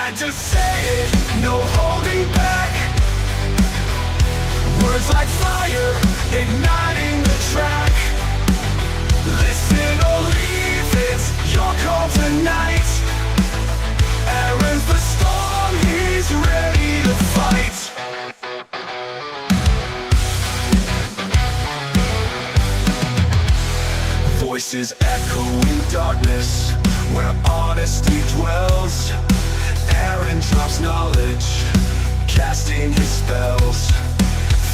Had to say it, no holding back. Words like fire, igniting the track. Listen or leave, it's your call tonight. Aaron's the storm, he's ready to fight. Voices echo in darkness, where honesty dwells. Aaron drops knowledge, casting his spells.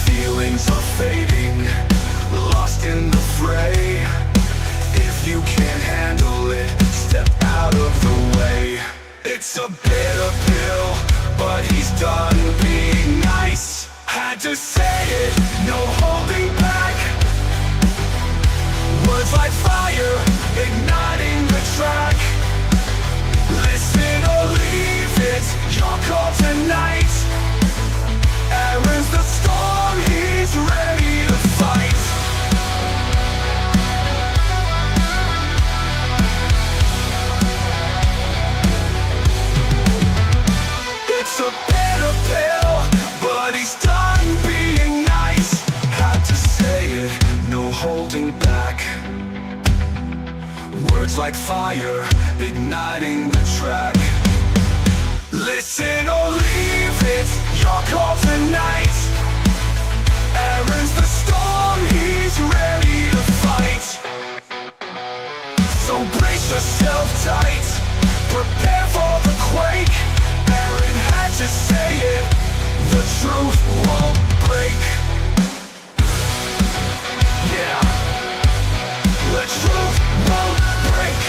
Feelings are fading, lost in the fray. If you can't handle it, step out of the way. It's a bitter pill, but he's done being nice. Had to say it, no holding back. Words like fire, igniting the track. Listen or leave, it's your call tonight. Aaron's the storm, he's ready to fight. It's a bitter pill, but he's done being nice. Had to say it, no holding back. Words like fire, igniting the track. Listen or leave, it's your call tonight. Aaron's the storm, he's ready to fight. So brace yourself tight, prepare for the quake. Aaron had to say it, the truth won't break. Yeah, the truth won't break.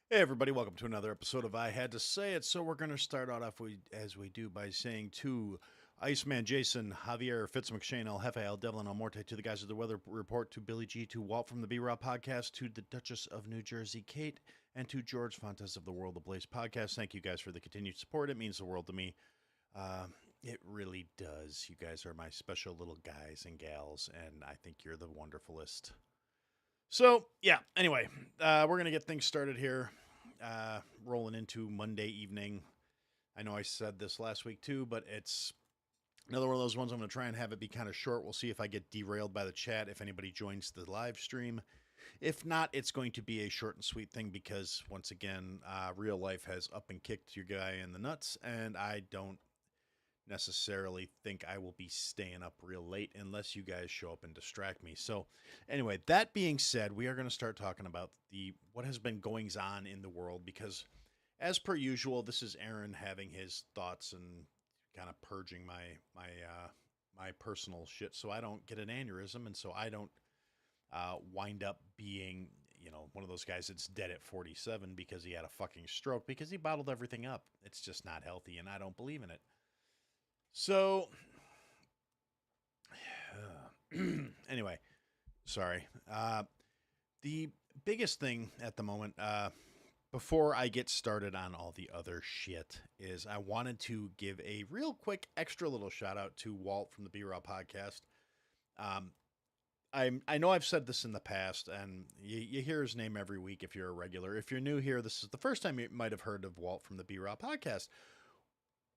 Hey everybody, welcome to another episode of I Had to Say It. So we're going to start out off as we do by saying to Iceman Jason, Javier, Fitzmcshane, El Jefe, El Devlin, El Morte, to the guys of the Weather Report, to Billy G, to Walt from the B-Raw Podcast, to the Duchess of New Jersey, Kate, and to George Fontes of the World of Blaze Podcast. Thank you guys for the continued support. It means the world to me. It really does. You guys are my special little guys and gals, and I think you're the wonderfulest. So, yeah, anyway, we're going to get things started here, rolling into Monday evening. I know I said this last week too, but it's another one of those ones I'm going to try and have it be kind of short. We'll see if I get derailed by the chat, if anybody joins the live stream. If not, it's going to be a short and sweet thing because, once again, real life has up and kicked your guy in the nuts, and I don't necessarily think I will be staying up real late unless you guys show up and distract me. So anyway, that being said, we are going to start talking about what has been goings on in the world, because as per usual, this is Aaron having his thoughts and kind of purging my personal shit so I don't get an aneurysm, and so I don't wind up being, one of those guys that's dead at 47 because he had a fucking stroke because he bottled everything up. It's just not healthy, and I don't believe in it. So, anyway, sorry. The biggest thing at the moment, before I get started on all the other shit, is I wanted to give a real quick extra little shout out to Walt from the B-Raw Podcast. I know I've said this in the past, and you hear his name every week if you're a regular. If you're new here, this is the first time you might have heard of Walt from the B-Raw Podcast.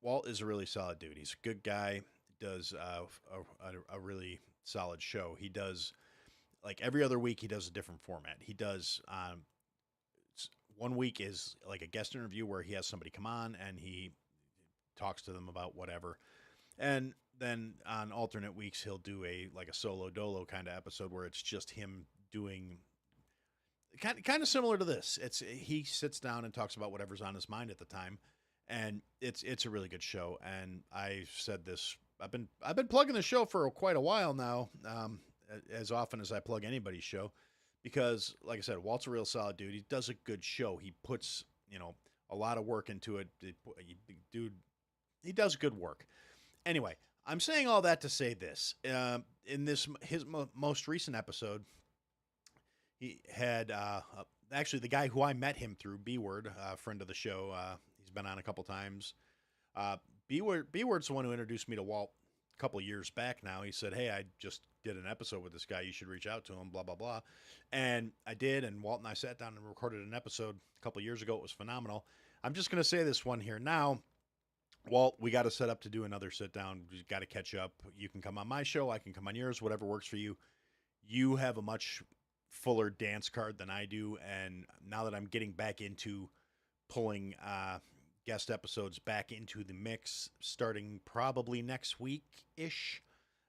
Walt is a really solid dude. He's a good guy. Does a really solid show. He does, like, every other week he does a different format. He does one week is like a guest interview where he has somebody come on and he talks to them about whatever, and then on alternate weeks he'll do a solo dolo kind of episode where it's just him doing kind of similar to this. He sits down and talks about whatever's on his mind at the time. And it's a really good show, and I said this. I've been plugging the show for quite a while now, as often as I plug anybody's show, because, like I said, Walt's a real solid dude. He does a good show. He puts a lot of work into it. Dude, he does good work. Anyway, I'm saying all that to say this. in this his most recent episode, he had actually the guy who I met him through, B Word, friend of the show. He's been on a couple times. Uh, B Word's the one who introduced me to Walt a couple years back now. He said, "Hey, I just did an episode with this guy. You should reach out to him." Blah blah blah, and I did. And Walt and I sat down and recorded an episode a couple years ago. It was phenomenal. I'm just gonna say this one here now. Walt, we got to set up to do another sit down. We got to catch up. You can come on my show. I can come on yours. Whatever works for you. You have a much fuller dance card than I do, and now that I'm getting back into pulling guest episodes back into the mix, starting probably next week ish,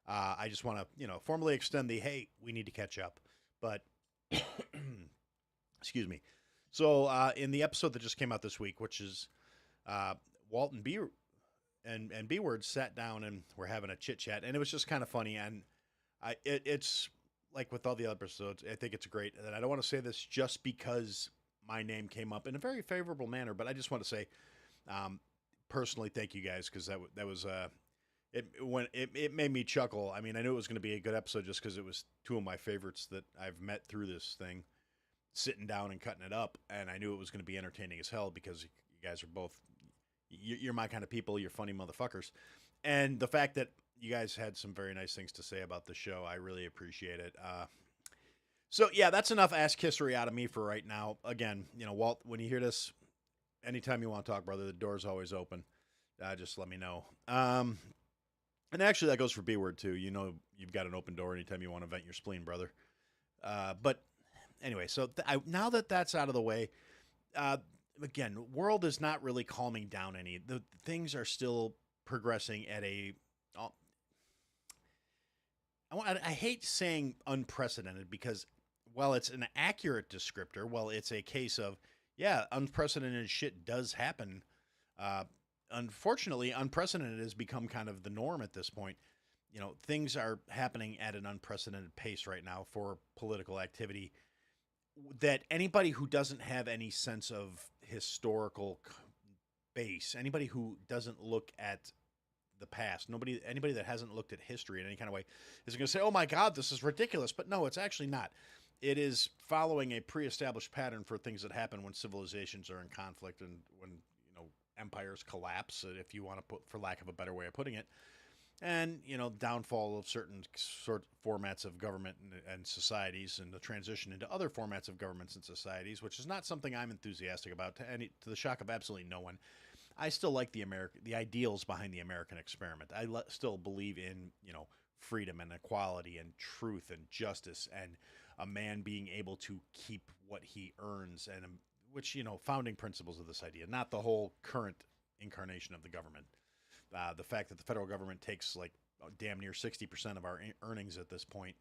I just want to formally extend the hey, we need to catch up. But excuse me. So in the episode that just came out this week, which is Walt and B Word sat down and we're having a chit chat, and it was just kind of funny. And it's like with all the other episodes, I think it's great. And I don't want to say this just because my name came up in a very favorable manner, but I just want to say personally, thank you guys, because that was it made me chuckle. I mean, I knew it was going to be a good episode just because it was two of my favorites that I've met through this thing, sitting down and cutting it up, and I knew it was going to be entertaining as hell because you guys are both. You're my kind of people. You're funny motherfuckers. And the fact that you guys had some very nice things to say about the show, I really appreciate it. So, yeah, that's enough ass kissery out of me for right now. Again, Walt, when you hear this, anytime you want to talk, brother, the door's always open. Just let me know. And actually, that goes for B-Word, too. You've got an open door anytime you want to vent your spleen, brother. But anyway, so now that that's out of the way, again, world is not really calming down any. The things are still progressing at a. I hate saying unprecedented because, while it's an accurate descriptor, it's a case of unprecedented shit does happen. Unfortunately, unprecedented has become kind of the norm at this point. Things are happening at an unprecedented pace right now for political activity that anybody who doesn't have any sense of historical base, anybody who doesn't look at the past, anybody that hasn't looked at history in any kind of way is going to say, "Oh my God, this is ridiculous." But no, it's actually not. It is following a pre-established pattern for things that happen when civilizations are in conflict and when empires collapse, if you want to put, for lack of a better way of putting it. And, downfall of certain sort formats of government and societies, and the transition into other formats of governments and societies, which is not something I'm enthusiastic about, to the shock of absolutely no one. I still like the ideals behind the American experiment. I still believe in, freedom and equality and truth and justice and a man being able to keep what he earns, and which, founding principles of this idea, not the whole current incarnation of the government. The fact that the federal government takes damn near 60% of our earnings at this point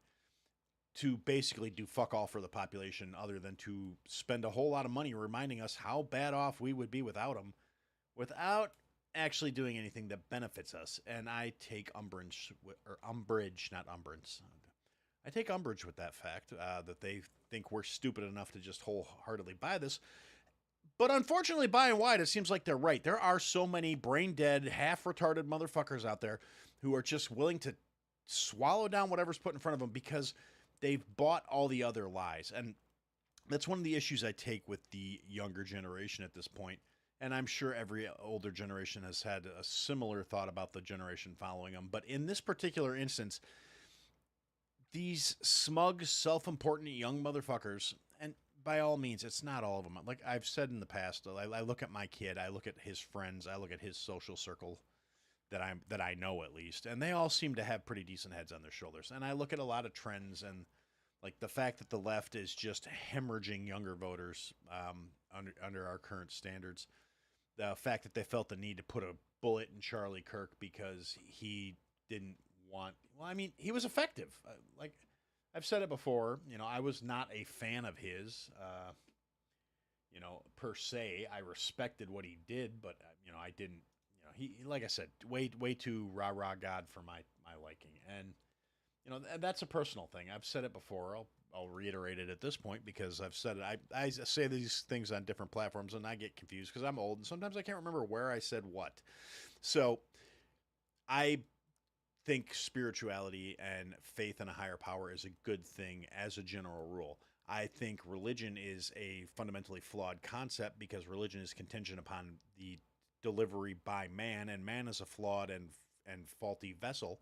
to basically do fuck all for the population, other than to spend a whole lot of money reminding us how bad off we would be without them, without actually doing anything that benefits us. And I take umbrage, not umbrance. I take umbrage with that fact, that they think we're stupid enough to just wholeheartedly buy this. But unfortunately, by and wide, it seems like they're right. There are so many brain-dead, half-retarded motherfuckers out there who are just willing to swallow down whatever's put in front of them because they've bought all the other lies. And that's one of the issues I take with the younger generation at this point. And I'm sure every older generation has had a similar thought about the generation following them. But in this particular instance, these smug, self-important young motherfuckers, and by all means, it's not all of them. Like I've said in the past, I look at my kid, I look at his friends, I look at his social circle that I know at least, and they all seem to have pretty decent heads on their shoulders. And I look at a lot of trends, and like the fact that the left is just hemorrhaging younger voters under our current standards. The fact that they felt the need to put a bullet in Charlie Kirk because he didn't want. Well, I mean, he was effective. Like I've said it before, I was not a fan of his, per se. I respected what he did, but I didn't. He, like I said, way too rah God for my liking, and that's a personal thing. I've said it before. I'll reiterate it at this point because I've said it. I say these things on different platforms, and I get confused because I'm old, and sometimes I can't remember where I said what. So I think spirituality and faith in a higher power is a good thing as a general rule. I think religion is a fundamentally flawed concept because religion is contingent upon the delivery by man, and man is a flawed and faulty vessel.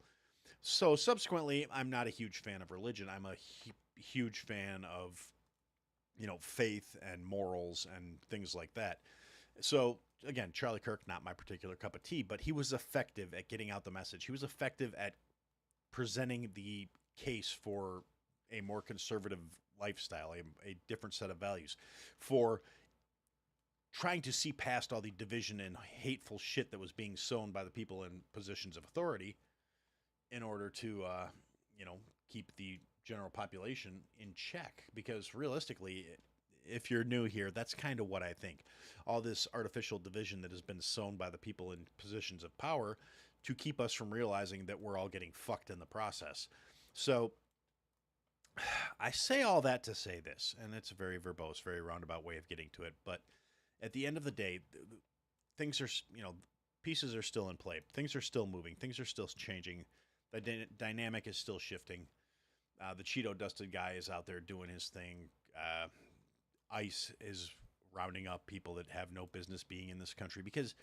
So subsequently, I'm not a huge fan of religion. I'm a huge fan of faith and morals and things like that. So again, Charlie Kirk, not my particular cup of tea, but he was effective at getting out the message. He was effective at presenting the case for a more conservative lifestyle, a different set of values, for trying to see past all the division and hateful shit that was being sown by the people in positions of authority in order to, keep the general population in check. Because realistically, if you're new here, that's kind of what I think. All this artificial division that has been sown by the people in positions of power to keep us from realizing that we're all getting fucked in the process. So I say all that to say this, and it's a very verbose, very roundabout way of getting to it. But at the end of the day, things are, pieces are still in play. Things are still moving. Things are still changing. The dynamic is still shifting. The Cheeto dusted guy is out there doing his thing. ICE is rounding up people that have no business being in this country, because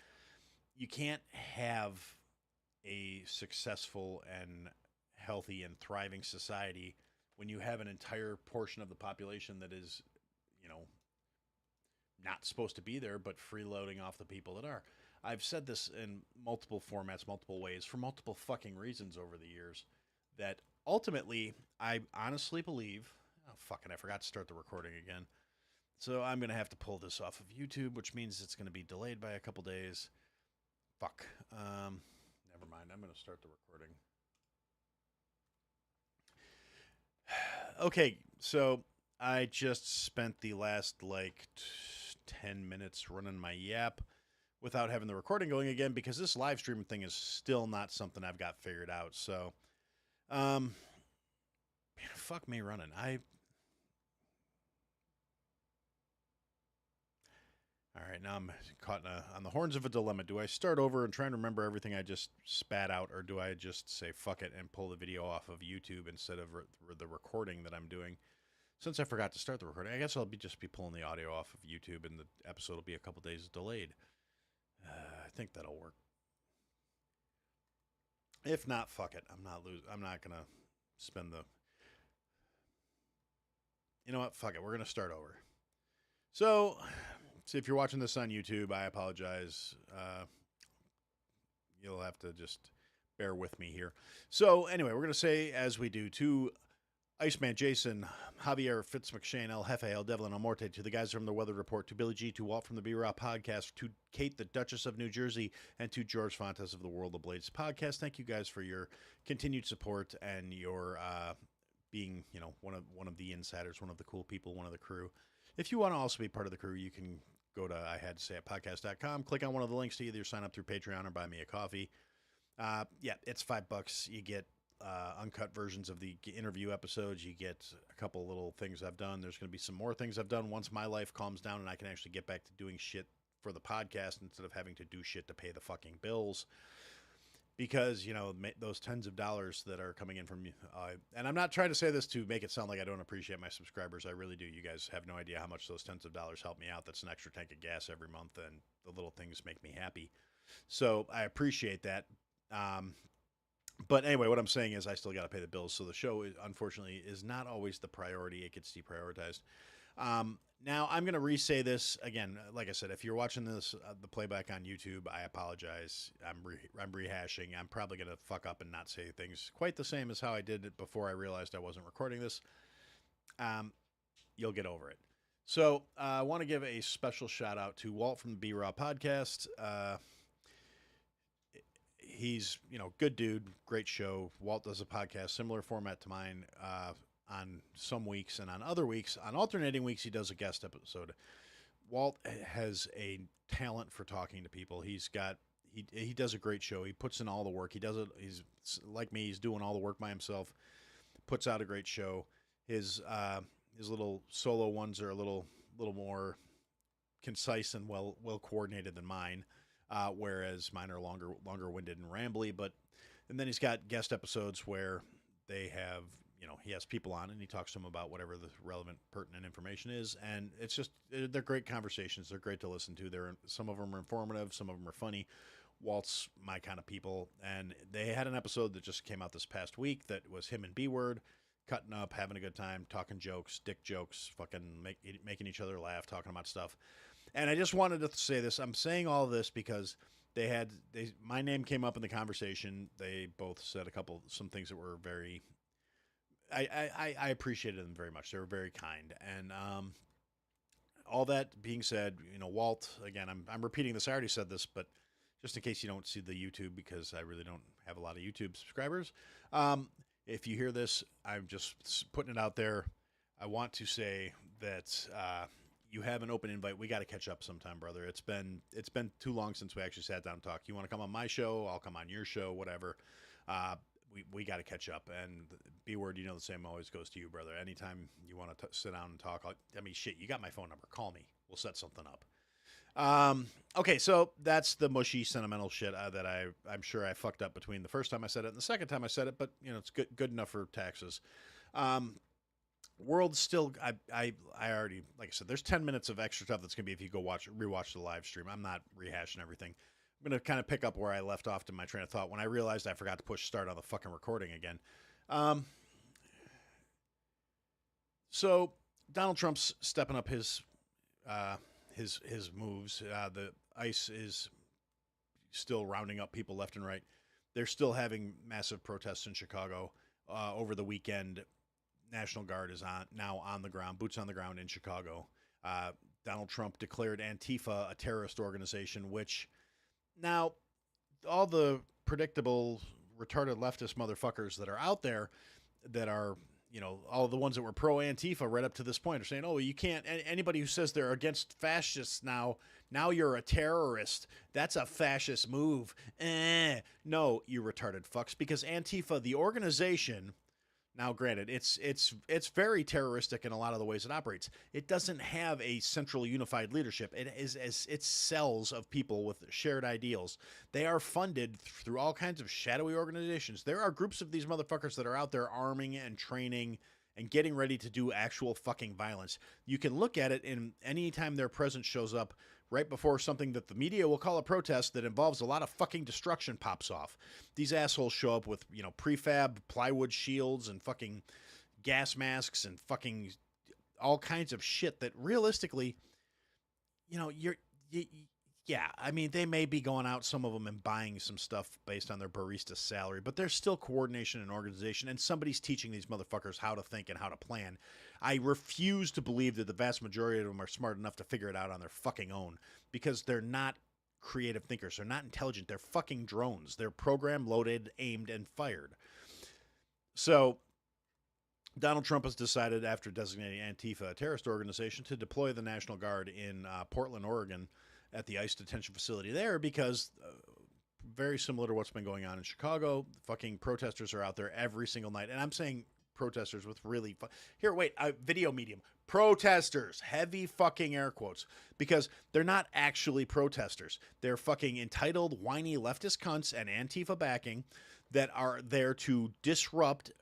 you can't have a successful and healthy and thriving society when you have an entire portion of the population that is, not supposed to be there, but freeloading off the people that are. I've said this in multiple formats, multiple ways, for multiple fucking reasons over the years, that ultimately, I honestly believe, I forgot to start the recording again. So I'm going to have to pull this off of YouTube, which means it's going to be delayed by a couple days. Fuck. Never mind. I'm going to start the recording. Okay, so I just spent the last 10 minutes running my yap without having the recording going again, because this live stream thing is still not something I've got figured out. So, fuck me running. All right, now I'm caught on the horns of a dilemma. Do I start over and try and remember everything I just spat out, or do I just say fuck it and pull the video off of YouTube instead of the recording that I'm doing? Since I forgot to start the recording, I guess I'll just be pulling the audio off of YouTube, and the episode will be a couple days delayed. I think that'll work. If not, fuck it. I'm not gonna spend the. You know what? Fuck it. We're gonna start over. So if you're watching this on YouTube, I apologize. You'll have to just bear with me here. So anyway, we're going to say, as we do, to Iceman Jason, Javier Fitzmcshane, El Jefe, El Devlin, El Morte, to the guys from the Weather Report, to Billy G, to Walt from the B-Raw Podcast, to Kate, the Duchess of New Jersey, and to George Fontes of the World of Blades Podcast. Thank you guys for your continued support and your being, one of the insiders, one of the cool people, one of the crew. If you want to also be part of the crew, you can go to ihadtosayitpodcast.com, click on one of the links to either sign up through Patreon or buy me a coffee. It's $5. You get uncut versions of the interview episodes. You get a couple little things I've done. There's going to be some more things I've done once my life calms down and I can actually get back to doing shit for the podcast instead of having to do shit to pay the fucking bills. Because, those tens of dollars that are coming in from you, and I'm not trying to say this to make it sound like I don't appreciate my subscribers. I really do. You guys have no idea how much those tens of dollars help me out. That's an extra tank of gas every month, and the little things make me happy. So I appreciate that. But anyway, what I'm saying is I still got to pay the bills. So the show, unfortunately, is not always the priority. It gets deprioritized. Now, I'm going to re-say this again. Like I said, if you're watching this, the playback on YouTube, I apologize. I'm rehashing. I'm probably going to fuck up and not say things quite the same as how I did it before I realized I wasn't recording this. You'll get over it. So I want to give a special shout out to Walt from the B-Raw Podcast. He's, good dude, great show. Walt does a podcast, similar format to mine, on some weeks, and on other weeks, on alternating weeks, he does a guest episode. Walt has a talent for talking to people. He does a great show. He puts in all the work. He does it. He's like me. He's doing all the work by himself. Puts out a great show. His little solo ones are a little more concise and well coordinated than mine. Whereas mine are longer winded and rambly, but And then he's got guest episodes where they have, he has people on and he talks to them about whatever the relevant, pertinent information is. And it's just, they're great conversations. They're great to listen to. Some of them are informative, some of them are funny. Walt's my kind of people. And they had an episode that just came out this past week that was him and B-Word cutting up, having a good time, talking jokes, dick jokes, fucking making each other laugh, talking about stuff. And I just wanted to say this. I'm saying all this because my name came up in the conversation. They both said some things that were very, I appreciated them very much. They were very kind. And all that being said, Walt, again, I'm repeating this. I already said this, but just in case you don't see the YouTube, because I really don't have a lot of YouTube subscribers. If you hear this, I'm just putting it out there. I want to say that you have an open invite. We got to catch up sometime, brother. It's been too long since we actually sat down and talked. You want to come on my show? I'll come on your show, whatever. We got to catch up. And B-Word, the same always goes to you, brother. Anytime you want to sit down and talk, shit, you got my phone number. Call me. We'll set something up. Okay, so that's the mushy, sentimental shit that I'm sure I fucked up between the first time I said it and the second time I said it, but it's good enough for taxes. World still, I already, like I said, there's 10 minutes of extra stuff that's gonna be if you go rewatch the live stream. I'm not rehashing everything. I'm gonna kind of pick up where I left off to my train of thought when I realized I forgot to push start on the fucking recording again. So Donald Trump's stepping up his moves. The ICE is still rounding up people left and right. They're still having massive protests in Chicago. Over the weekend, National Guard is now on the ground, boots on the ground in Chicago. Donald Trump declared Antifa a terrorist organization, which now all the predictable retarded leftist motherfuckers that are out there that are, all the ones that were pro-Antifa right up to this point are saying, oh, you can't, anybody who says they're against fascists now you're a terrorist. That's a fascist move. No, you retarded fucks, because Antifa, the organization, now granted, it's very terroristic in a lot of the ways it operates. It doesn't have a central unified leadership. It's cells of people with shared ideals. They are funded through all kinds of shadowy organizations. There are groups of these motherfuckers that are out there arming and training and getting ready to do actual fucking violence. You can look at it in any time their presence shows up right before something that the media will call a protest that involves a lot of fucking destruction pops off. These assholes show up with, prefab plywood shields and fucking gas masks and fucking all kinds of shit that realistically, they may be going out, some of them, and buying some stuff based on their barista salary, but there's still coordination and organization, and somebody's teaching these motherfuckers how to think and how to plan. I refuse to believe that the vast majority of them are smart enough to figure it out on their fucking own, because they're not creative thinkers. They're not intelligent. They're fucking drones. They're programmed, loaded, aimed, and fired. So Donald Trump has decided, after designating Antifa a terrorist organization, to deploy the National Guard in Portland, Oregon, at the ICE detention facility there, because very similar to what's been going on in Chicago, fucking protesters are out there every single night. And I'm saying protesters with really video medium protesters, heavy fucking air quotes, because they're not actually protesters. They're fucking entitled, whiny leftist cunts and Antifa backing that are there to disrupt,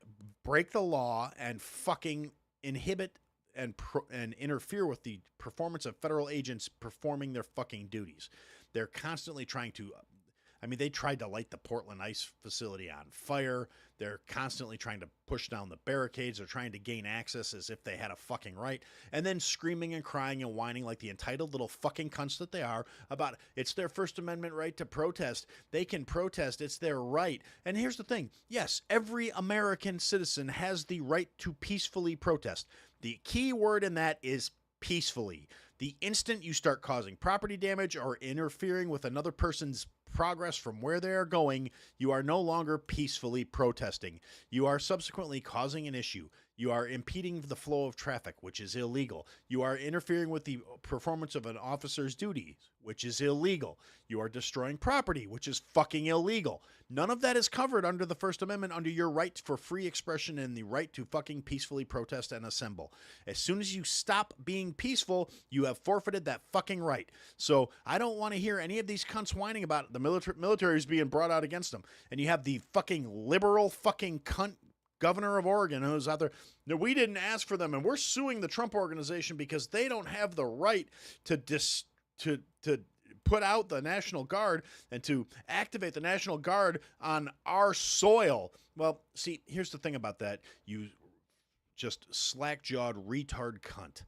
break the law, and fucking inhibit and interfere with the performance of federal agents performing their fucking duties. They're constantly trying to, they tried to light the Portland ICE facility on fire. They're constantly trying to push down the barricades. They're trying to gain access as if they had a fucking right. And then screaming and crying and whining like the entitled little fucking cunts that they are about it's their First Amendment right to protest. They can protest. It's their right. And here's the thing. Yes, every American citizen has the right to peacefully protest. The key word in that is peacefully. The instant you start causing property damage or interfering with another person's progress from where they are going, you are no longer peacefully protesting. You are subsequently causing an issue. You are impeding the flow of traffic, which is illegal. You are interfering with the performance of an officer's duties, which is illegal. You are destroying property, which is fucking illegal. None of that is covered under the First Amendment, under your right for free expression and the right to fucking peacefully protest and assemble. As soon as you stop being peaceful, you have forfeited that fucking right. So I don't want to hear any of these cunts whining about the military is being brought out against them. And you have the fucking liberal fucking cunt governor of Oregon who's out there. No, we didn't ask for them, and we're suing the Trump organization because they don't have the right to put out the National Guard and to activate the National Guard on our soil. Well, see, here's the thing about that, you just slack-jawed retard cunt.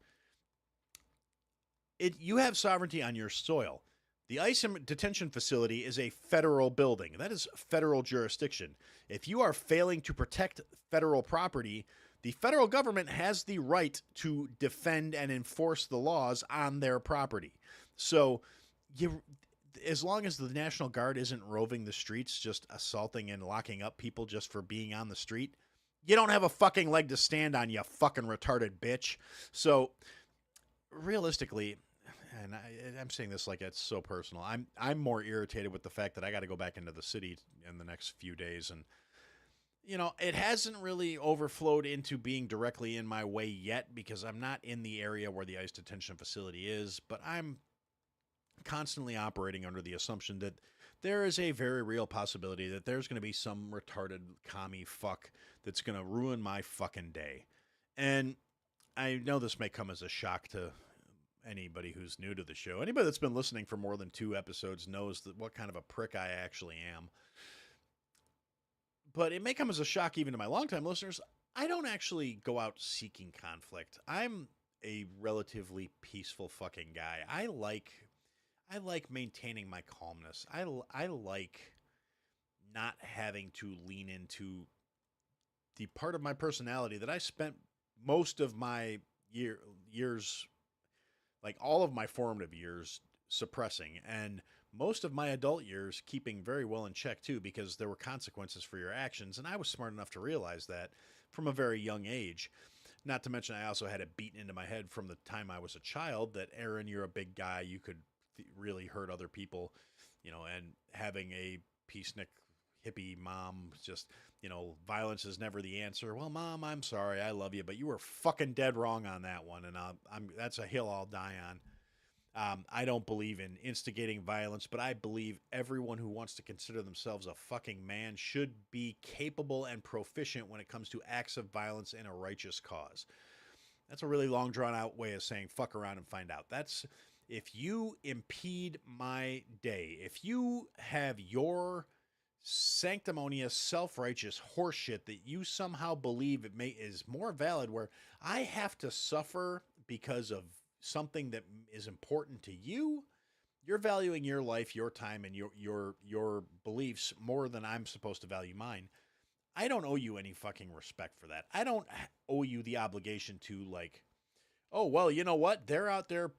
You have sovereignty on your soil. The ICE detention facility is a federal building. That is federal jurisdiction. If you are failing to protect federal property, the federal government has the right to defend and enforce the laws on their property. So, as long as the National Guard isn't roving the streets, just assaulting and locking up people just for being on the street, you don't have a fucking leg to stand on, you fucking retarded bitch. So, realistically, and I'm saying this like it's so personal, I'm more irritated with the fact that I got to go back into the city in the next few days, and it hasn't really overflowed into being directly in my way yet because I'm not in the area where the ICE detention facility is, but I'm constantly operating under the assumption that there is a very real possibility that there's going to be some retarded commie fuck that's going to ruin my fucking day. And I know this may come as a shock to anybody who's new to the show. Anybody that's been listening for more than 2 episodes knows that what kind of a prick I actually am. But it may come as a shock even to my longtime listeners. I don't actually go out seeking conflict. I'm a relatively peaceful fucking guy. I like maintaining my calmness. I like not having to lean into the part of my personality that I spent most of my years, like all of my formative years, suppressing, and most of my adult years keeping very well in check too, because there were consequences for your actions, and I was smart enough to realize that from a very young age. Not to mention I also had it beaten into my head from the time I was a child that, Aaron, you're a big guy, you could really hurt other people, and having a peacenik hippie mom just, violence is never the answer. Well, Mom, I'm sorry, I love you, but you were fucking dead wrong on that one, and that's a hill I'll die on. I don't believe in instigating violence, but I believe everyone who wants to consider themselves a fucking man should be capable and proficient when it comes to acts of violence in a righteous cause. That's a really long, drawn-out way of saying fuck around and find out. That's, if you impede my day, if you have your sanctimonious, self-righteous horseshit that you somehow believe is more valid, where I have to suffer because of something that is important to you, you're valuing your life, your time, and your beliefs more than I'm supposed to value mine. I don't owe you any fucking respect for that. I don't owe you the obligation to, like, oh, well, you know what? They're out there,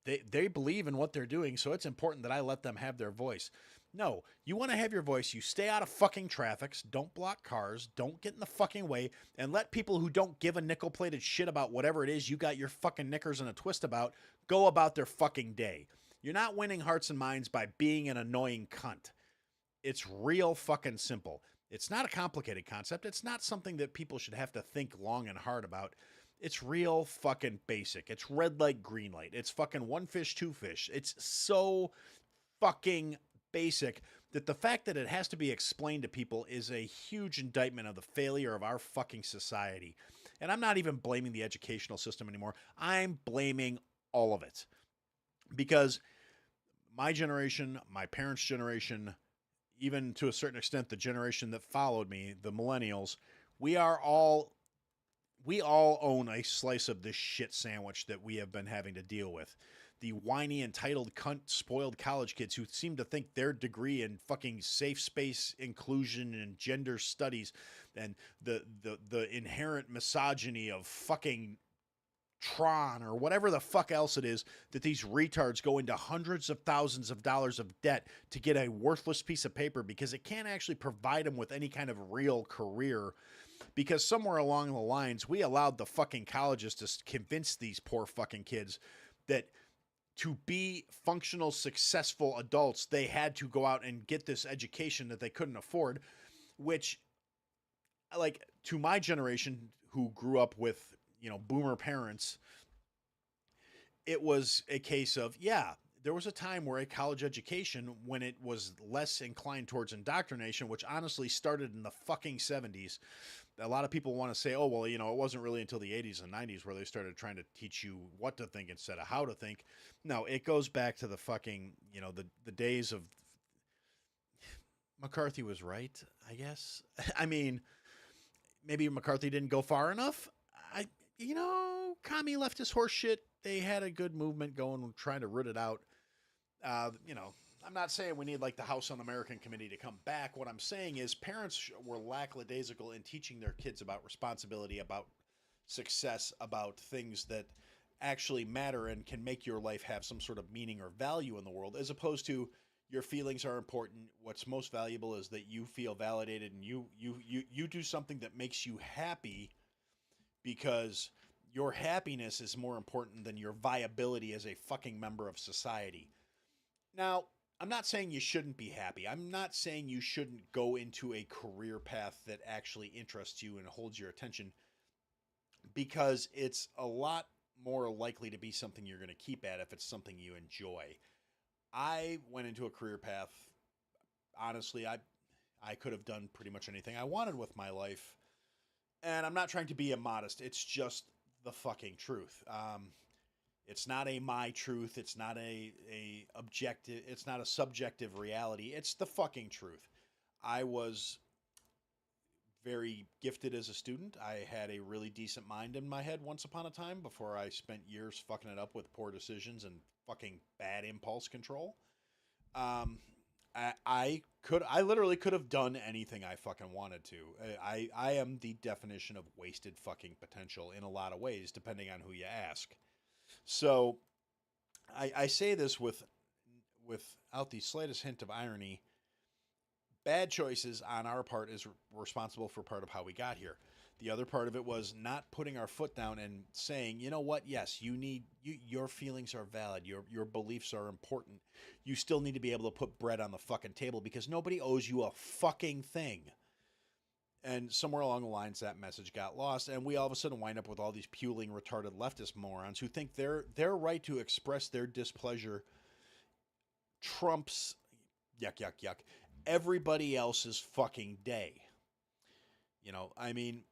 they believe in what they're doing, so it's important that I let them have their voice. No, you want to have your voice, you stay out of fucking traffics, don't block cars, don't get in the fucking way, and let people who don't give a nickel-plated shit about whatever it is you got your fucking knickers in a twist about go about their fucking day. You're not winning hearts and minds by being an annoying cunt. It's real fucking simple. It's not a complicated concept. It's not something that people should have to think long and hard about. It's real fucking basic. It's red light, green light. It's fucking one fish, two fish. It's so fucking basic that the fact that it has to be explained to people is a huge indictment of the failure of our fucking society. And I'm not even blaming the educational system anymore. I'm blaming all of it. Because my generation, my parents' generation, even to a certain extent the generation that followed me, the millennials, we all own a slice of this shit sandwich that we have been having to deal with. The whiny, entitled, cunt, spoiled college kids who seem to think their degree in fucking safe space inclusion and gender studies and the inherent misogyny of fucking Tron or whatever the fuck else it is that these retards go into hundreds of thousands of dollars of debt to get a worthless piece of paper because it can't actually provide them with any kind of real career, because somewhere along the lines we allowed the fucking colleges to convince these poor fucking kids that to be functional, successful adults, they had to go out and get this education that they couldn't afford, which, like, to my generation who grew up with, boomer parents, it was a case of, yeah, there was a time where a college education, when it was less inclined towards indoctrination, which honestly started in the fucking 70s. A lot of people want to say, oh, well, it wasn't really until the 80s and 90s where they started trying to teach you what to think instead of how to think. No, it goes back to the fucking, the days of McCarthy was right, I guess. I mean, maybe McCarthy didn't go far enough. Commie leftist horse shit. They had a good movement going, trying to root it out. I'm not saying we need like the House Un-American Committee to come back. What I'm saying is parents were lackadaisical in teaching their kids about responsibility, about success, about things that actually matter and can make your life have some sort of meaning or value in the world, as opposed to your feelings are important. What's most valuable is that you feel validated and you do something that makes you happy, because your happiness is more important than your viability as a fucking member of society. Now, I'm not saying you shouldn't be happy. I'm not saying you shouldn't go into a career path that actually interests you and holds your attention, because it's a lot more likely to be something you're going to keep at if it's something you enjoy. I went into a career path, honestly, I could have done pretty much anything I wanted with my life. And I'm not trying to be immodest. It's just the fucking truth. It's not my truth. It's not a objective. It's not a subjective reality. It's the fucking truth. I was very gifted as a student. I had a really decent mind in my head once upon a time before I spent years fucking it up with poor decisions and fucking bad impulse control. I literally could have done anything I fucking wanted to. I am the definition of wasted fucking potential in a lot of ways, depending on who you ask. So I say this without the slightest hint of irony. Bad choices on our part is responsible for part of how we got here. The other part of it was not putting our foot down and saying, you know what? Yes, your feelings are valid. Your beliefs are important. You still need to be able to put bread on the fucking table, because nobody owes you a fucking thing. And somewhere along the lines, that message got lost, and we all of a sudden wind up with all these puling, retarded leftist morons who think their right to express their displeasure trumps, yuck, everybody else's fucking day. I mean,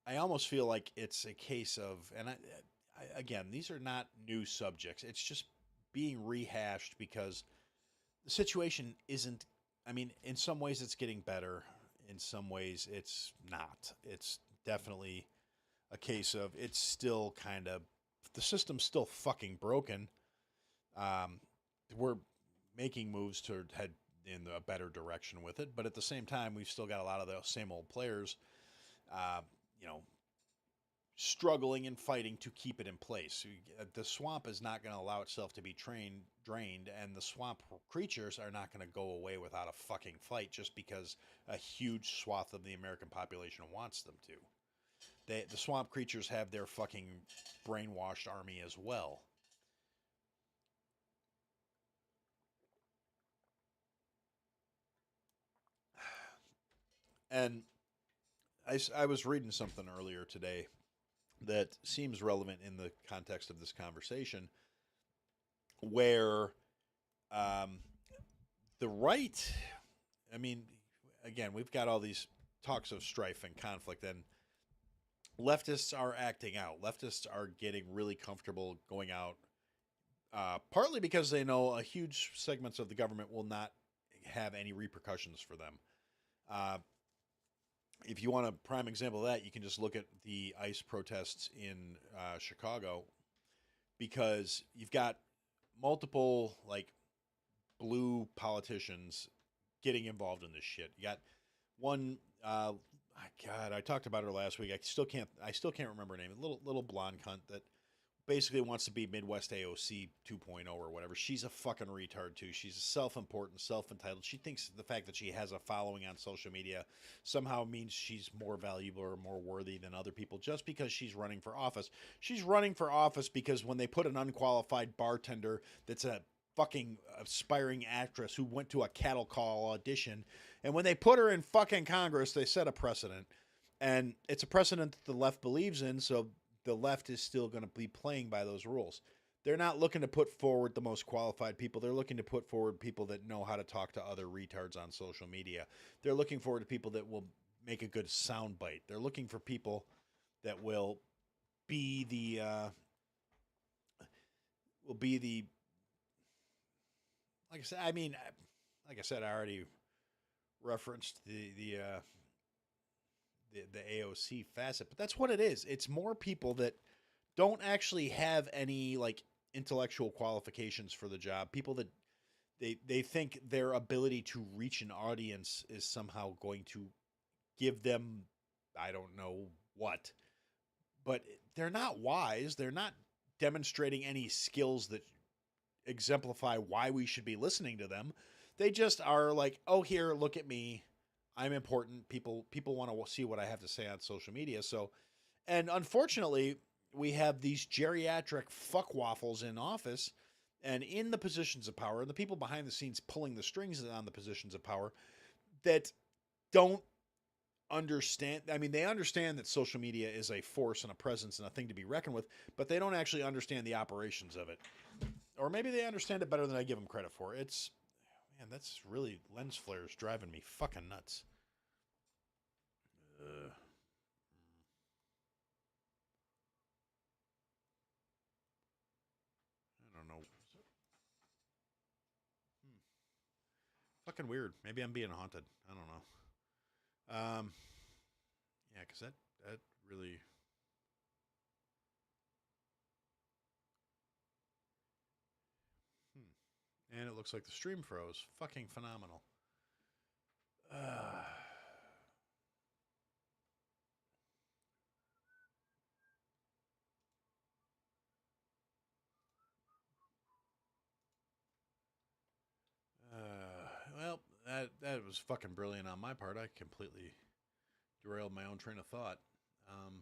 I almost feel like it's a case of, and again, these are not new subjects. It's just being rehashed because the situation isn't, I mean, in some ways it's getting better. In some ways it's not. It's definitely a case of, it's still kind of, the system's still fucking broken. We're making moves to head in a better direction with it, but at the same time, we've still got a lot of those same old players, struggling and fighting to keep it in place. The swamp is not going to allow itself to be drained, and the swamp creatures are not going to go away without a fucking fight just because a huge swath of the American population wants them to. The swamp creatures have their fucking brainwashed army as well. And I was reading something earlier today that seems relevant in the context of this conversation, where the right, I mean, again, we've got all these talks of strife and conflict, and leftists are acting out. Leftists are getting really comfortable going out, partly because they know a huge segments of the government will not have any repercussions for them. If you want a prime example of that, you can just look at the ICE protests in Chicago, because you've got multiple like blue politicians getting involved in this shit. You got one God, I talked about her last week. I still can't remember her name. Little blonde cunt that basically wants to be Midwest AOC 2.0 or whatever. She's a fucking retard too. She's self-important, self-entitled. She thinks the fact that she has a following on social media somehow means she's more valuable or more worthy than other people just because she's running for office. She's running for office because when they put an unqualified bartender that's a fucking aspiring actress who went to a cattle call audition, and when they put her in fucking Congress, they set a precedent. And it's a precedent that the left believes in, so the left is still going to be playing by those rules. They're not looking to put forward the most qualified people. They're looking to put forward people that know how to talk to other retards on social media. They're looking forward to people that will make a good soundbite. They're looking for people that will be the like I said. I mean, like I said, I already referenced the AOC facet, but that's what it is. It's more people that don't actually have any like intellectual qualifications for the job. People that they think their ability to reach an audience is somehow going to give them, I don't know what, but they're not wise. They're not demonstrating any skills that exemplify why we should be listening to them. They just are like, oh, here, look at me. I'm important. People want to see what I have to say on social media. So, and unfortunately, we have these geriatric fuckwaffles in office and in the positions of power, and the people behind the scenes pulling the strings on the positions of power that don't understand. I mean, they understand that social media is a force and a presence and a thing to be reckoned with, but they don't actually understand the operations of it. Or maybe they understand it better than I give them credit for. It's, man, that's really lens flares driving me fucking nuts. I don't know. Hmm. Fucking weird. Maybe I'm being haunted. I don't know. Yeah, because that really. And it looks like the stream froze. Fucking phenomenal. Well, that was fucking brilliant on my part. I completely derailed my own train of thought. Um,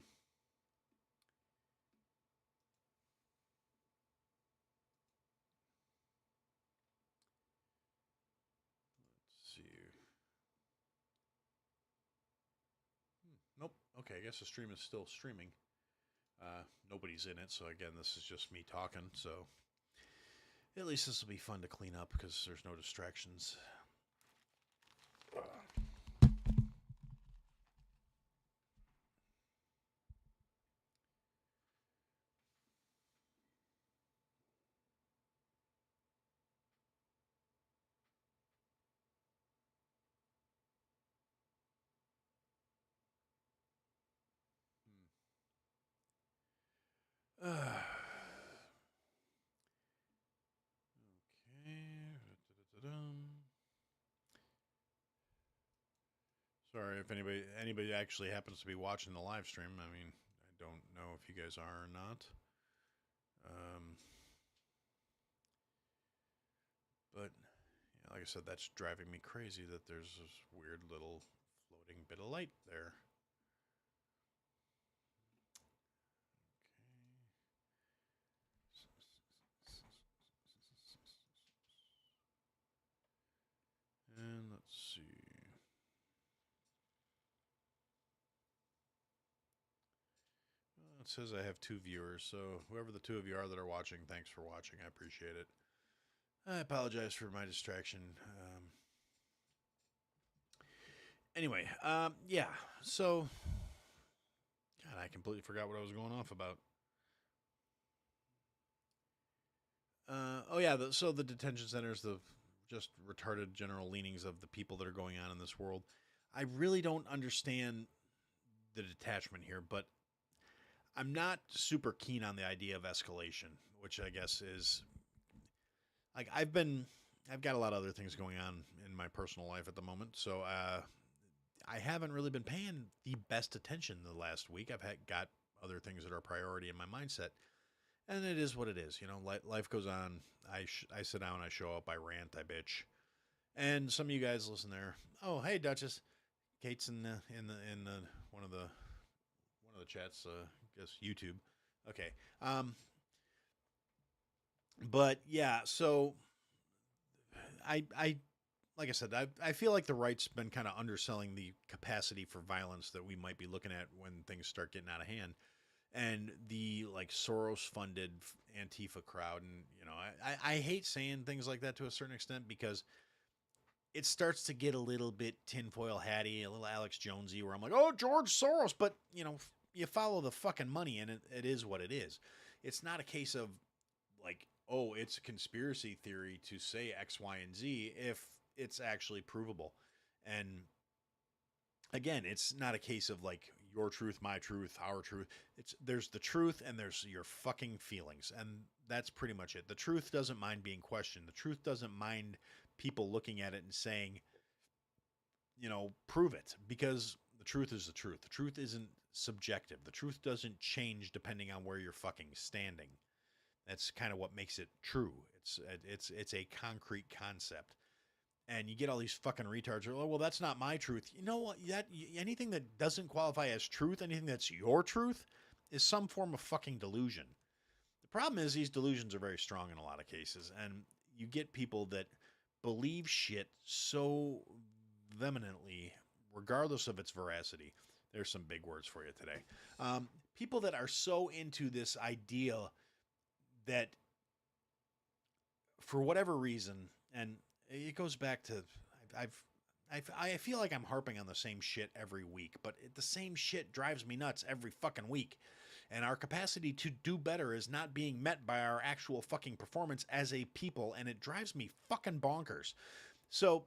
let's see. Nope. Okay, I guess the stream is still streaming. Nobody's in it, so again, this is just me talking. So at least this will be fun to clean up because there's no distractions. Okay. Sorry if anybody actually happens to be watching the live stream. I mean, I don't know if you guys are or not. But yeah, like I said, that's driving me crazy that there's this weird little floating bit of light there. And let's see. It says I have 2 viewers, so whoever the 2 of you are that are watching, thanks for watching. I appreciate it. I apologize for my distraction. Anyway, yeah. So, God, I completely forgot what I was going off about. Oh yeah. So the detention centers, the just retarded general leanings of the people that are going on in this world. I really don't understand the detachment here, but I'm not super keen on the idea of escalation, which I guess is like I've got a lot of other things going on in my personal life at the moment, so I haven't really been paying the best attention the last week. Got other things that are priority in my mindset, and it is what it is. You know, life goes on. I sit down, I show up, I rant, I bitch, and some of you guys listen there. Oh, hey, Duchess, Kate's in the one of the chats. I guess YouTube. Okay. But yeah, so I like I said, I feel like the right's been kind of underselling the capacity for violence that we might be looking at when things start getting out of hand. And the like Soros funded Antifa crowd. And, you know, I hate saying things like that to a certain extent because it starts to get a little bit tinfoil hatty, a little Alex Jonesy, where I'm like, oh, George Soros. But, you know, you follow the fucking money and it is what it is. It's not a case of like, oh, it's a conspiracy theory to say X, Y, and Z if it's actually provable. And again, it's not a case of like your truth, my truth, our truth. There's the truth and there's your fucking feelings. And that's pretty much it. The truth doesn't mind being questioned. The truth doesn't mind people looking at it and saying, you know, prove it, because the truth is the truth. The truth isn't subjective. The truth doesn't change depending on where you're fucking standing. That's kind of what makes it true. It's a concrete concept. And you get all these fucking retards who are, oh, well, that's not my truth. You know what? Anything that doesn't qualify as truth, anything that's your truth, is some form of fucking delusion. The problem is these delusions are very strong in a lot of cases. And you get people that believe shit so vehemently, regardless of its veracity. There's some big words for you today. People that are so into this idea that for whatever reason, and it goes back to I feel like I'm harping on the same shit every week, but the same shit drives me nuts every fucking week. And our capacity to do better is not being met by our actual fucking performance as a people, and it drives me fucking bonkers. So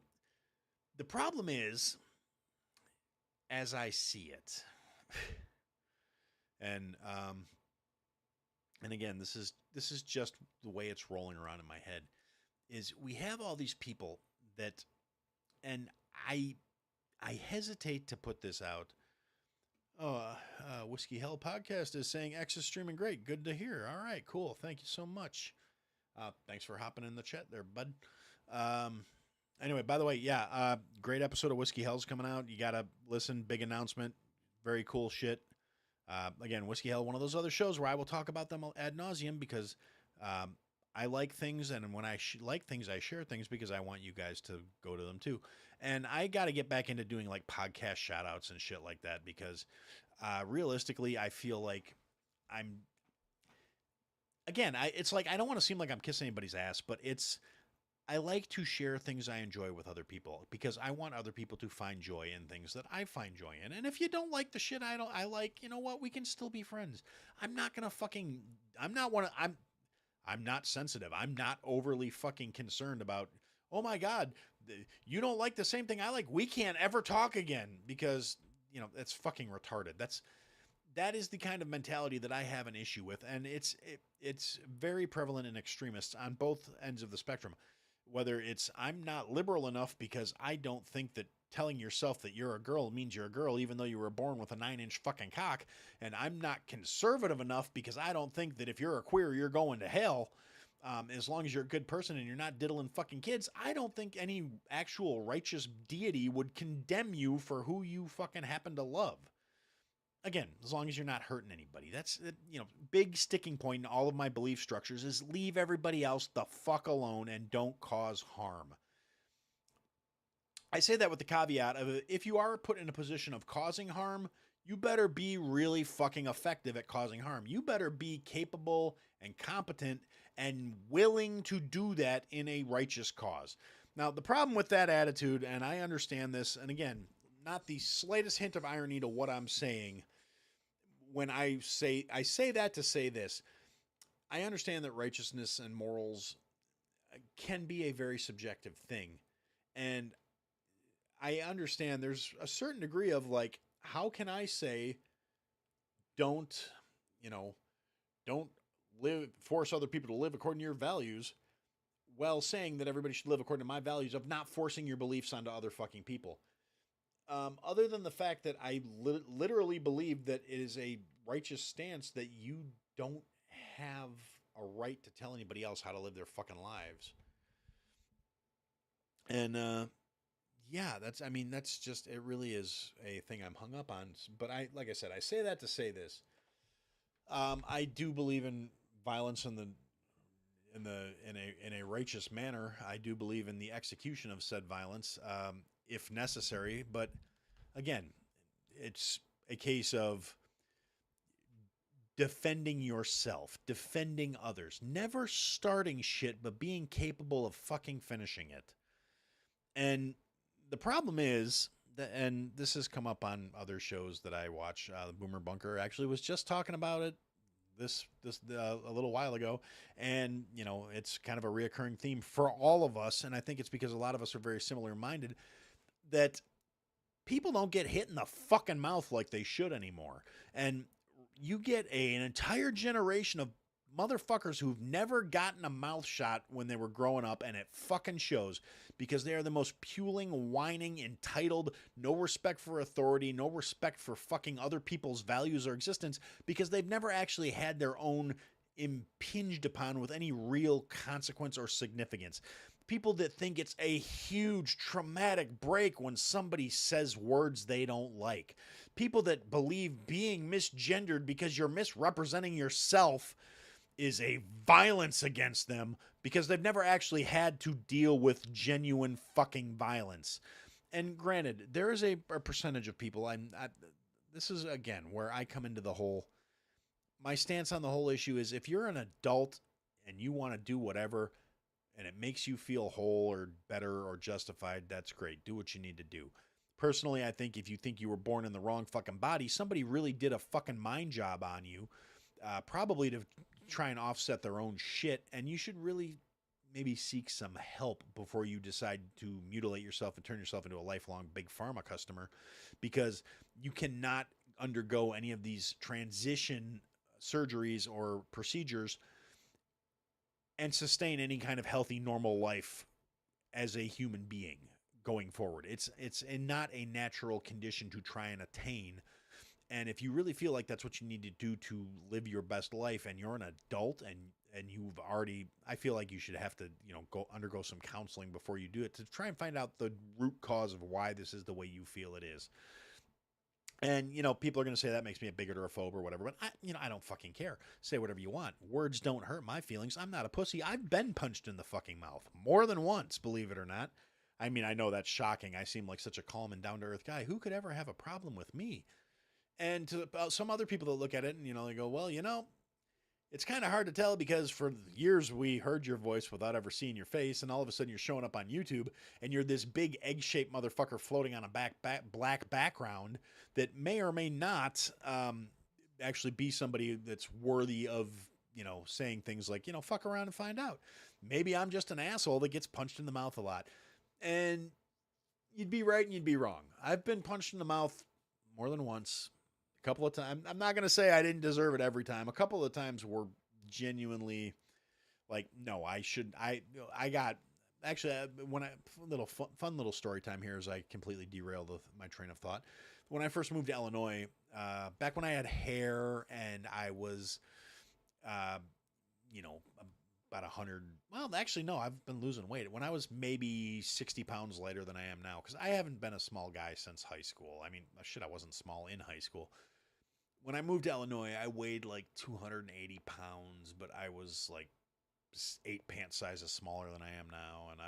the problem is, as I see it, and again, this is just the way it's rolling around in my head, is we have all these people that, and I hesitate to put this out. Whiskey Hell Podcast is saying X is streaming great. Good to hear. All right, cool. Thank you so much. Thanks for hopping in the chat there, bud. Anyway, by the way, yeah, great episode of Whiskey Hell's coming out. You got to listen. Big announcement. Very cool shit. Again, Whiskey Hell, one of those other shows where I will talk about them ad nauseum because I like things, and when I like things, I share things because I want you guys to go to them too. And I got to get back into doing like podcast shout outs and shit like that because realistically, I feel like it's like I don't want to seem like I'm kissing anybody's ass, but I like to share things I enjoy with other people because I want other people to find joy in things that I find joy in. And if you don't like the shit I like, you know what? We can still be friends. I'm not sensitive. I'm not overly fucking concerned about, oh my God, you don't like the same thing I like. We can't ever talk again because, you know, that's fucking retarded. That is the kind of mentality that I have an issue with. And it's very prevalent in extremists on both ends of the spectrum. Whether it's I'm not liberal enough because I don't think that telling yourself that you're a girl means you're a girl, even though you were born with a 9-inch fucking cock. And I'm not conservative enough because I don't think that if you're a queer, you're going to hell. As long as you're a good person and you're not diddling fucking kids, I don't think any actual righteous deity would condemn you for who you fucking happen to love. Again, as long as you're not hurting anybody. That's, you know, big sticking point in all of my belief structures is leave everybody else the fuck alone and don't cause harm. I say that with the caveat of if you are put in a position of causing harm, you better be really fucking effective at causing harm. You better be capable and competent and willing to do that in a righteous cause. Now, the problem with that attitude, and I understand this, and again, not the slightest hint of irony to what I'm saying when I say that to say this. I understand that righteousness and morals can be a very subjective thing. And I understand there's a certain degree of like, how can I say don't force other people to live according to your values while saying that everybody should live according to my values of not forcing your beliefs onto other fucking people. Other than the fact that I literally believe that it is a righteous stance that you don't have a right to tell anybody else how to live their fucking lives. And yeah, I mean, that's just, it really is a thing I'm hung up on. But like I said, I say that to say this. I do believe in violence in a righteous manner. I do believe in the execution of said violence, if necessary. But again, it's a case of defending yourself, defending others, never starting shit, but being capable of fucking finishing it. And the problem is that, and this has come up on other shows that I watch. The Boomer Bunker actually was just talking about it this a little while ago, and you know, it's kind of a reoccurring theme for all of us. And I think it's because a lot of us are very similar minded, that people don't get hit in the fucking mouth like they should anymore. And you get an entire generation of motherfuckers who've never gotten a mouth shot when they were growing up, and it fucking shows, because they are the most puling, whining, entitled, no respect for authority, no respect for fucking other people's values or existence, because they've never actually had their own impinged upon with any real consequence or significance. People that think it's a huge traumatic break when somebody says words they don't like. People that believe being misgendered because you're misrepresenting yourself is a violence against them, because they've never actually had to deal with genuine fucking violence. And granted, there is a percentage of people, this is again where I come into the whole, my stance on the whole issue is, if you're an adult and you want to do whatever and it makes you feel whole or better or justified, that's great. Do what you need to do. Personally, I think if you think you were born in the wrong fucking body, somebody really did a fucking mind job on you, probably to try and offset their own shit, and you should really maybe seek some help before you decide to mutilate yourself and turn yourself into a lifelong big pharma customer, because you cannot undergo any of these transition surgeries or procedures and sustain any kind of healthy, normal life as a human being going forward. It's not a natural condition to try and attain. And if you really feel like that's what you need to do to live your best life, and you're an adult and you've already, I feel like you should have to, you know, go undergo some counseling before you do it, to try and find out the root cause of why this is the way you feel it is. And, you know, people are going to say that makes me a bigot or a phobe or whatever, but I don't fucking care. Say whatever you want. Words don't hurt my feelings. I'm not a pussy. I've been punched in the fucking mouth more than once, believe it or not. I mean, I know that's shocking. I seem like such a calm and down-to-earth guy. Who could ever have a problem with me? And to some other people that look at it and, you know, they go, well, you know, it's kind of hard to tell, because for years we heard your voice without ever seeing your face, and all of a sudden you're showing up on YouTube and you're this big egg-shaped motherfucker floating on a black background that may or may not actually be somebody that's worthy of, you know, saying things like, you know, fuck around and find out. Maybe I'm just an asshole that gets punched in the mouth a lot. And you'd be right and you'd be wrong. I've been punched in the mouth more than once. A couple of times. I'm not going to say I didn't deserve it every time. A couple of times were genuinely like, no, I should. I got, actually, when fun little story time here, as I completely derailed my train of thought. When I first moved to Illinois, back when I had hair and I was, you know, about 100. Well, actually, no, I've been losing weight. When I was maybe 60 pounds lighter than I am now, because I haven't been a small guy since high school. I mean, shit, I wasn't small in high school. When I moved to Illinois, I weighed like 280 pounds, but I was like 8 pant sizes smaller than I am now. And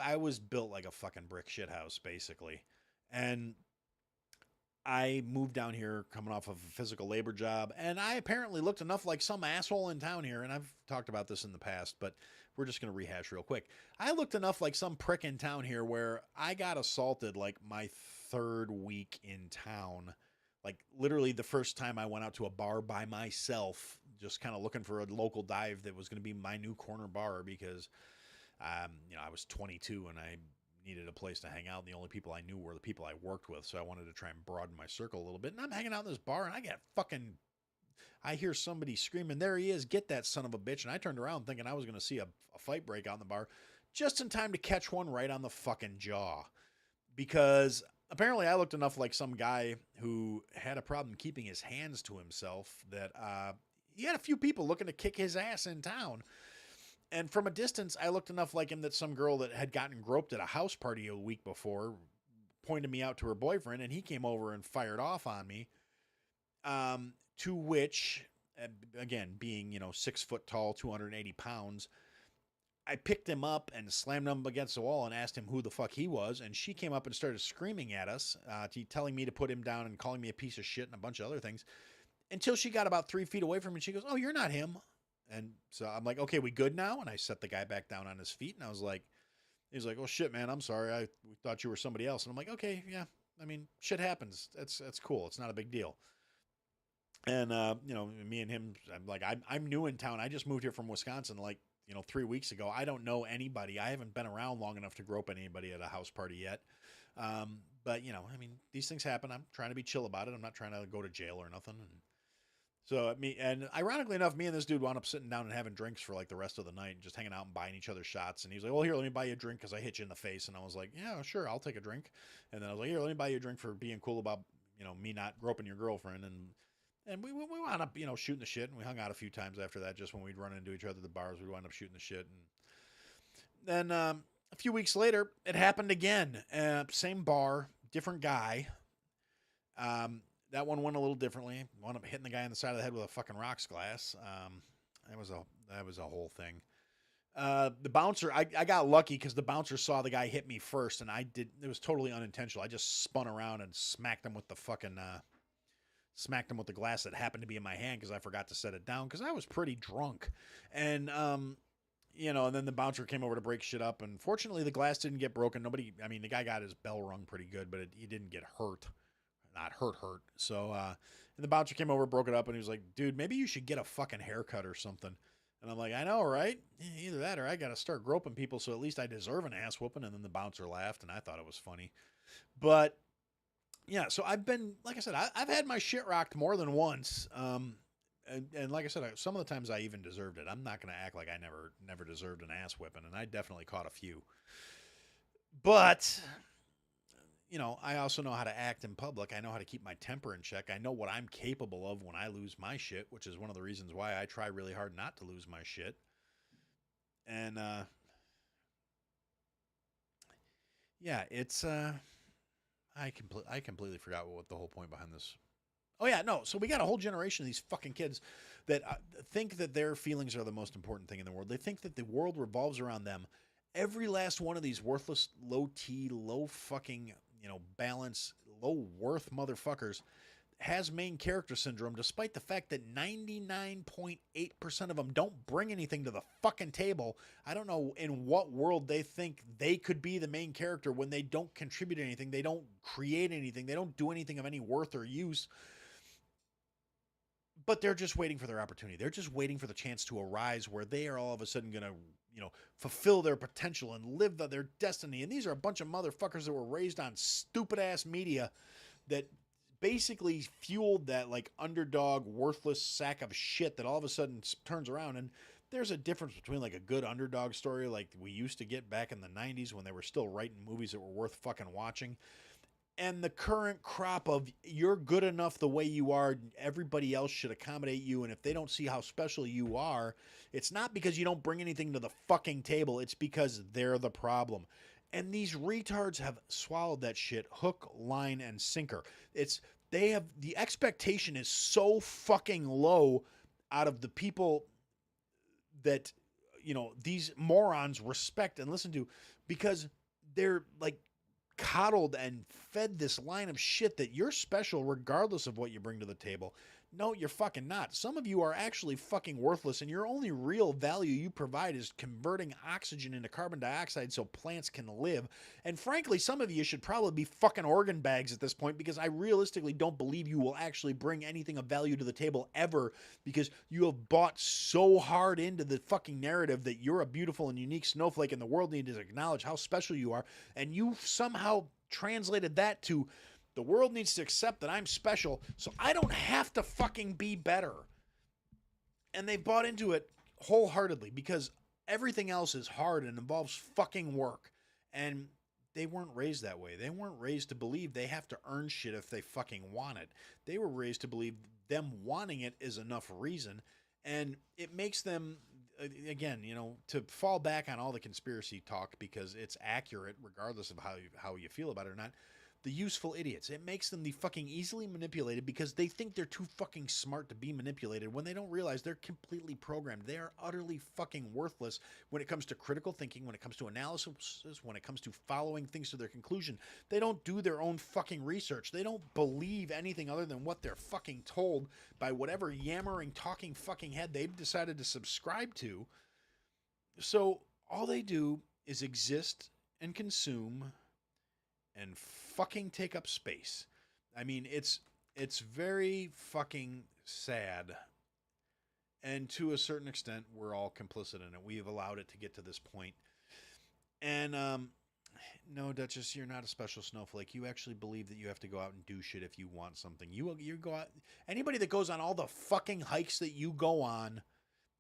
I was built like a fucking brick shithouse, basically. And I moved down here coming off of a physical labor job, and I apparently looked enough like some asshole in town here, and I've talked about this in the past, but we're just going to rehash real quick. I looked enough like some prick in town here where I got assaulted like my 3rd week in town. Like literally the first time I went out to a bar by myself, just kind of looking for a local dive that was going to be my new corner bar, because, you know, I was 22 and I needed a place to hang out, and the only people I knew were the people I worked with, so I wanted to try and broaden my circle a little bit. And I'm hanging out in this bar, and I hear somebody screaming, "There he is, get that son of a bitch." And I turned around thinking I was going to see a fight break out in the bar, just in time to catch one right on the fucking jaw, because apparently I looked enough like some guy who had a problem keeping his hands to himself that he had a few people looking to kick his ass in town. And from a distance, I looked enough like him that some girl that had gotten groped at a house party a week before pointed me out to her boyfriend, and he came over and fired off on me. To which, again, being 6 foot tall, 280 pounds, I picked him up and slammed him against the wall and asked him who the fuck he was. And she came up and started screaming at us, telling me to put him down and calling me a piece of shit and a bunch of other things. Until she got about 3 feet away from me, she goes, "Oh, you're not him." And so I'm like, "Okay, we good now?" And I set the guy back down on his feet, and I was like, he's like, "Oh shit, man, I'm sorry. We thought you were somebody else." And I'm like, "Okay, yeah. I mean, shit happens. That's cool. It's not a big deal." And me and him, I'm like, I'm new in town. I just moved here from Wisconsin, like 3 weeks ago. I don't know anybody. I haven't been around long enough to grope anybody at a house party yet. But I mean, these things happen. I'm trying to be chill about it. I'm not trying to go to jail or nothing. And so ironically enough, me and this dude wound up sitting down and having drinks for like the rest of the night, just hanging out and buying each other shots. And he was like, "Well, here, let me buy you a drink because I hit you in the face." And I was like, "Yeah, sure, I'll take a drink." And then I was like, "Here, let me buy you a drink for being cool about me not groping your girlfriend." And we wound up shooting the shit, and we hung out a few times after that. Just when we'd run into each other at the bars, we wound up shooting the shit. And then a few weeks later, it happened again. Same bar, different guy. That one went a little differently. Wound up hitting the guy in the side of the head with a fucking rocks glass. That was a whole thing. The bouncer, I got lucky because the bouncer saw the guy hit me first, and it was totally unintentional. I just spun around and smacked him with the glass that happened to be in my hand because I forgot to set it down because I was pretty drunk. And and then the bouncer came over to break shit up, and fortunately the glass didn't get broken. The guy got his bell rung pretty good, but he didn't get hurt. Not hurt. So, and the bouncer came over, broke it up, and he was like, "Dude, maybe you should get a fucking haircut or something." And I'm like, "I know, right? Either that or I got to start groping people, so at least I deserve an ass whooping." And then the bouncer laughed, and I thought it was funny. But yeah, so I've been, like I said, I've had my shit rocked more than once. And like I said, some of the times I even deserved it. I'm not going to act like I never deserved an ass whipping, and I definitely caught a few. But I also know how to act in public. I know how to keep my temper in check. I know what I'm capable of when I lose my shit, which is one of the reasons why I try really hard not to lose my shit. And yeah, it's I completely forgot what the whole point behind this. Oh yeah, no. So we got a whole generation of these fucking kids that think that their feelings are the most important thing in the world. They think that the world revolves around them. Every last one of these worthless, low T, low fucking, balance, low worth motherfuckers has main character syndrome, despite the fact that 99.8% of them don't bring anything to the fucking table. I don't know in what world they think they could be the main character when they don't contribute anything. They don't create anything. They don't do anything of any worth or use. But they're just waiting for their opportunity. They're just waiting for the chance to arise where they are all of a sudden going to, fulfill their potential and live their destiny. And these are a bunch of motherfuckers that were raised on stupid ass media that basically fueled that like underdog, worthless sack of shit that all of a sudden turns around. And there's a difference between like a good underdog story like we used to get back in the 90s when they were still writing movies that were worth fucking watching, and the current crop of you're good enough the way you are, everybody else should accommodate you, and if they don't see how special you are, it's not because you don't bring anything to the fucking table, it's because they're the problem. And these retards have swallowed that shit hook, line, and sinker. The expectation is so fucking low out of the people that, these morons respect and listen to, because they're like coddled and fed this line of shit that you're special regardless of what you bring to the table. No, you're fucking not. Some of you are actually fucking worthless, and your only real value you provide is converting oxygen into carbon dioxide so plants can live. And frankly, some of you should probably be fucking organ bags at this point, because I realistically don't believe you will actually bring anything of value to the table ever, because you have bought so hard into the fucking narrative that you're a beautiful and unique snowflake and the world needs to acknowledge how special you are. And you've somehow translated that to the world needs to accept that I'm special, so I don't have to fucking be better. And they've bought into it wholeheartedly because everything else is hard and involves fucking work. And they weren't raised that way. They weren't raised to believe they have to earn shit if they fucking want it. They were raised to believe them wanting it is enough reason, and it makes them, again, to fall back on all the conspiracy talk because it's accurate regardless of how you feel about it or not. The useful idiots. It makes them the fucking easily manipulated because they think they're too fucking smart to be manipulated when they don't realize they're completely programmed. They are utterly fucking worthless when it comes to critical thinking, when it comes to analysis, when it comes to following things to their conclusion. They don't do their own fucking research. They don't believe anything other than what they're fucking told by whatever yammering, talking fucking head they've decided to subscribe to. So all they do is exist and consume and fucking take up space. I mean, it's very fucking sad. And to a certain extent, we're all complicit in it. We've allowed it to get to this point. And no, Duchess, you're not a special snowflake. You actually believe that you have to go out and do shit if you want something. You go out. Anybody that goes on all the fucking hikes that you go on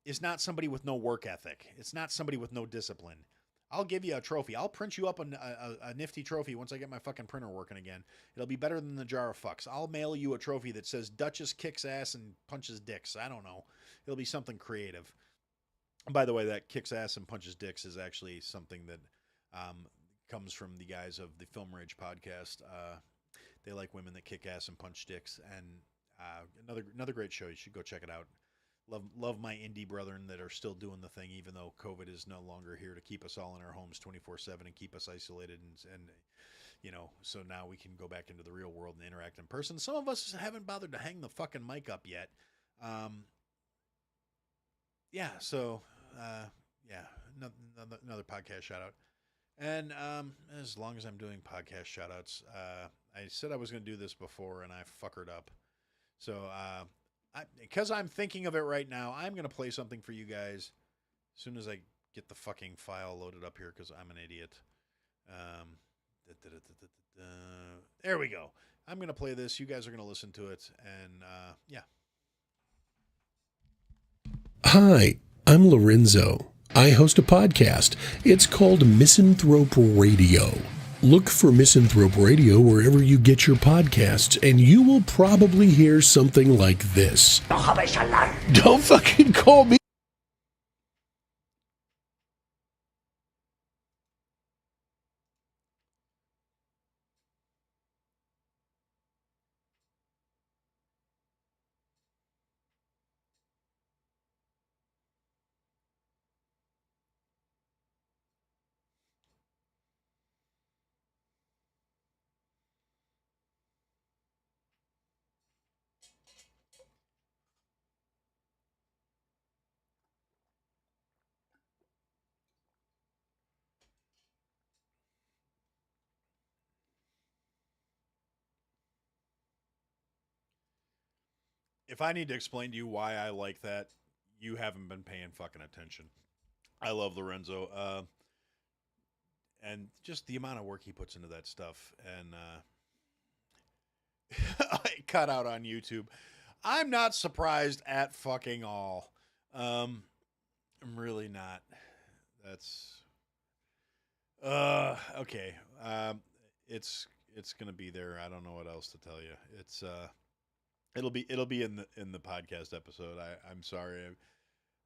is not somebody with no work ethic. It's not somebody with no discipline. I'll give you a trophy. I'll print you up a nifty trophy once I get my fucking printer working again. It'll be better than the jar of fucks. I'll mail you a trophy that says Duchess kicks ass and punches dicks. I don't know. It'll be something creative. By the way, that kicks ass and punches dicks is actually something that comes from the guys of the Film Rage podcast. They like women that kick ass and punch dicks. And another great show. You should go check it out. Love my indie brethren that are still doing the thing, even though COVID is no longer here to keep us all in our homes 24/7 and keep us isolated. And so now we can go back into the real world and interact in person. Some of us haven't bothered to hang the fucking mic up yet. Another podcast shout out. And as long as I'm doing podcast shout outs, I said I was going to do this before and I fuckered up. So, because I'm thinking of it right now, I'm going to play something for you guys as soon as I get the fucking file loaded up here because I'm an idiot. There we go. I'm going to play this. You guys are going to listen to it. And yeah. Hi, I'm Lorenzo. I host a podcast. It's called Misanthrope Radio. Look for Misanthrope Radio wherever you get your podcasts, and you will probably hear something like this. Don't fucking call me. If I need to explain to you why I like that, you haven't been paying fucking attention. I love Lorenzo. And just the amount of work he puts into that stuff. And I cut out on YouTube. I'm not surprised at fucking all. I'm really not. That's okay. It's gonna be there. I don't know what else to tell you. It's it'll be in the podcast episode. I'm sorry.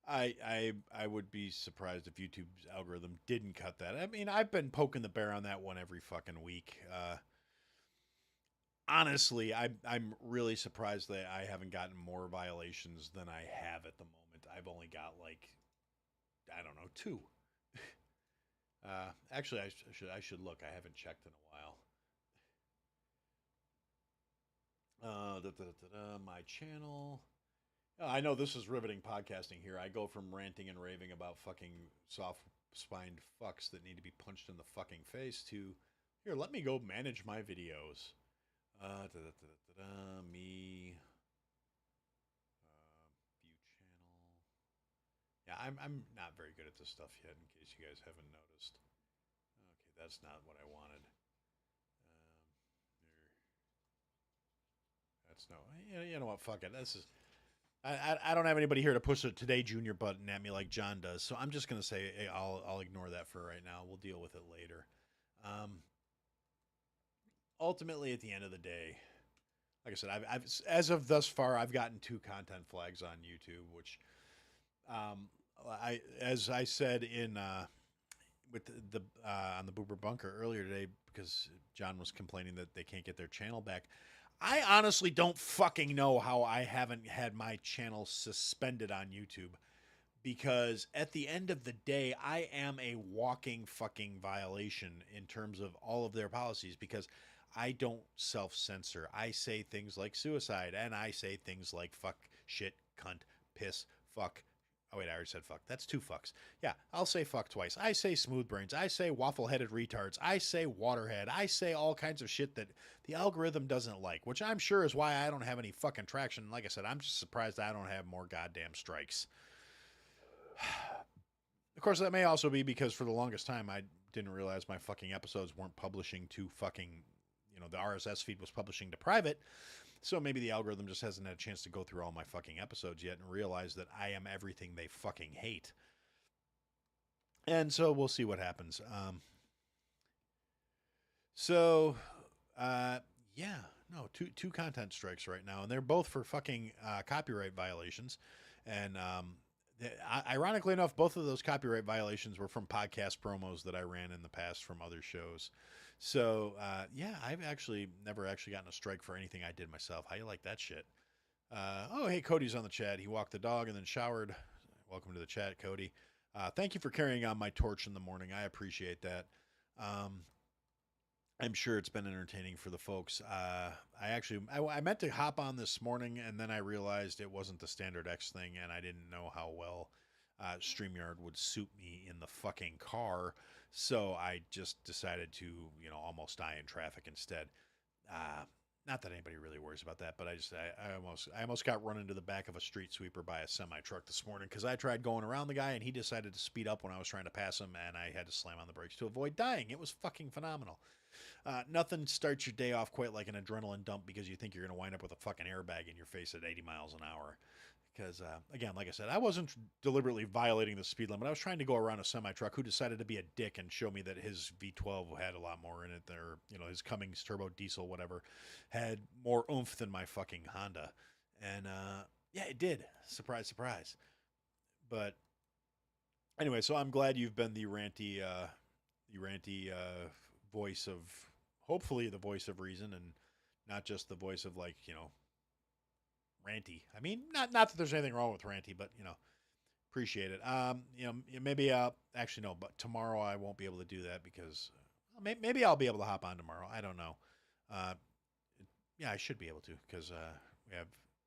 I would be surprised if YouTube's algorithm didn't cut that. I mean, I've been poking the bear on that one every fucking week. Honestly, I'm really surprised that I haven't gotten more violations than I have at the moment. I've only got like, I don't know, 2. Actually, I should look. I haven't checked in a while. My channel. I know this is riveting podcasting here. I go from ranting and raving about fucking soft-spined fucks that need to be punched in the fucking face to, here, let me go manage my videos. Me. View channel. Yeah, I'm not very good at this stuff yet, in case you guys haven't noticed. Okay, that's not what I wanted. That's no. You know what? Fuck it. This is. I don't have anybody here to push a Today Junior button at me like John does, so I'm just gonna say, hey, I'll ignore that for right now. We'll deal with it later. ultimately, at the end of the day, like I said, I've as of thus far, I've gotten 2 content flags on YouTube, which, as I said in with the on the Boober Bunker earlier today, because John was complaining that they can't get their channel back. I honestly don't fucking know how I haven't had my channel suspended on YouTube, because at the end of the day, I am a walking fucking violation in terms of all of their policies, because I don't self censor. I say things like suicide, and I say things like fuck, shit, cunt, piss, fuck. Oh, wait, I already said fuck. That's 2 fucks. Yeah, I'll say fuck twice. I say smooth brains. I say waffle headed retards. I say waterhead. I say all kinds of shit that the algorithm doesn't like, which I'm sure is why I don't have any fucking traction. Like I said, I'm just surprised I don't have more goddamn strikes. Of course, that may also be because for the longest time, I didn't realize my fucking episodes weren't publishing to fucking, the RSS feed was publishing to private. So maybe the algorithm just hasn't had a chance to go through all my fucking episodes yet and realize that I am everything they fucking hate. And so we'll see what happens. Two content strikes right now, and they're both for fucking copyright violations. And ironically enough, both of those copyright violations were from podcast promos that I ran in the past from other shows. So, I've actually never actually gotten a strike for anything I did myself. How you like that shit? Hey, Cody's on the chat. He walked the dog and then showered. Welcome to the chat, Cody. Thank you for carrying on my torch in the morning. I appreciate that. I'm sure it's been entertaining for the folks. I meant to hop on this morning, and then I realized it wasn't the Standard X thing, and I didn't know how well StreamYard would suit me in the fucking car. So I just decided to, almost die in traffic instead. Not that anybody really worries about that, but I almost got run into the back of a street sweeper by a semi truck this morning, because I tried going around the guy and he decided to speed up when I was trying to pass him, and I had to slam on the brakes to avoid dying. It was fucking phenomenal. Nothing starts your day off quite like an adrenaline dump, because you think you're going to wind up with a fucking airbag in your face at 80 miles an hour. Because, again, like I said, I wasn't deliberately violating the speed limit. I was trying to go around a semi-truck who decided to be a dick and show me that his V12 had a lot more in it. His Cummins turbo diesel, whatever, had more oomph than my fucking Honda. And, it did. Surprise, surprise. But, anyway, so I'm glad you've been the ranty voice of, hopefully the voice of reason, and not just the voice of, ranty. I mean, not that there's anything wrong with ranty, but appreciate it. Maybe actually no, but tomorrow I won't be able to do that, because maybe I'll be able to hop on tomorrow. I don't know. I should be able to, because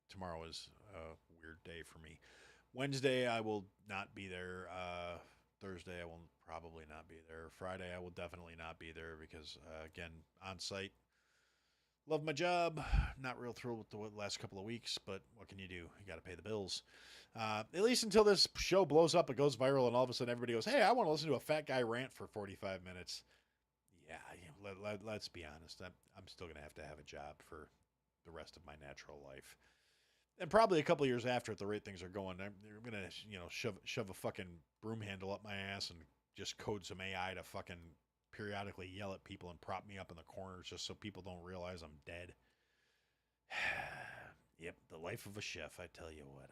tomorrow is a weird day for me. Wednesday I will not be there. Thursday I will probably not be there. Friday I will definitely not be there, because again, on site. Love my job. Not real thrilled with the last couple of weeks, but what can you do? You got to pay the bills. At least until this show blows up, it goes viral, and all of a sudden everybody goes, hey, I want to listen to a fat guy rant for 45 minutes. Yeah, let's be honest. I'm still going to have a job for the rest of my natural life. And probably a couple of years after, at the rate things are going, they're going to shove a fucking broom handle up my ass and just code some AI to fucking periodically yell at people and prop me up in the corners just so people don't realize I'm dead. Yep, the life of a chef, I tell you what.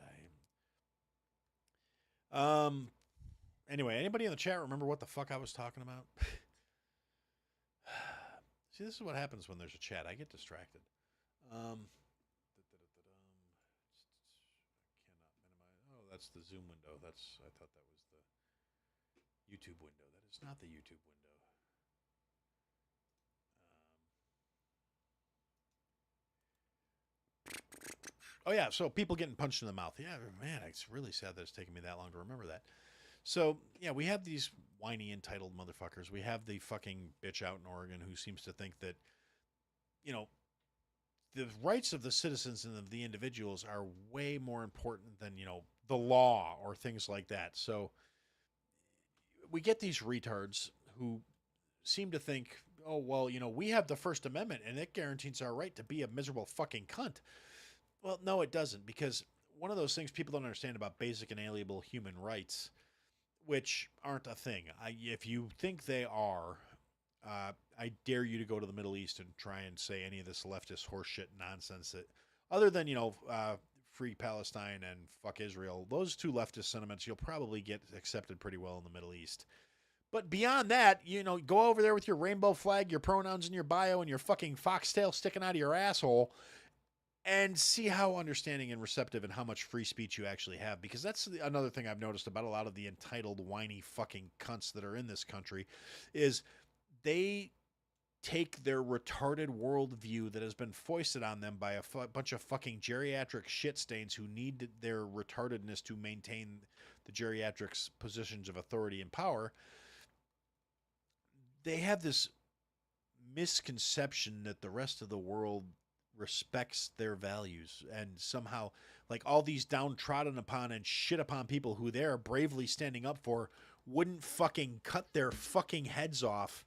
Anyway, anybody in the chat remember what the fuck I was talking about? See, this is what happens when there's a chat. I get distracted. Cannot minimize. Oh, that's the Zoom window. I thought that was the YouTube window. That is not the YouTube window. Oh, yeah, so people getting punched in the mouth. Yeah, man, it's really sad that it's taken me that long to remember that. So, yeah, we have these whiny, entitled motherfuckers. We have the fucking bitch out in Oregon who seems to think that, the rights of the citizens and of the individuals are way more important than, the law or things like that. So we get these retards who seem to think, oh, well, we have the First Amendment and it guarantees our right to be a miserable fucking cunt. Well, no, it doesn't, because one of those things people don't understand about basic inalienable human rights, which aren't a thing. If you think they are, I dare you to go to the Middle East and try and say any of this leftist horseshit nonsense that, other than free Palestine and fuck Israel, those two leftist sentiments you'll probably get accepted pretty well in the Middle East. But beyond that, go over there with your rainbow flag, your pronouns in your bio, and your fucking foxtail sticking out of your asshole, and see how understanding and receptive and how much free speech you actually have. Because that's another thing I've noticed about a lot of the entitled, whiny fucking cunts that are in this country, is they take their retarded worldview that has been foisted on them by a bunch of fucking geriatric shit stains who need their retardedness to maintain the geriatrics' positions of authority and power. They have this misconception that the rest of the world respects their values, and somehow, like, all these downtrodden upon and shit upon people who they're bravely standing up for wouldn't fucking cut their fucking heads off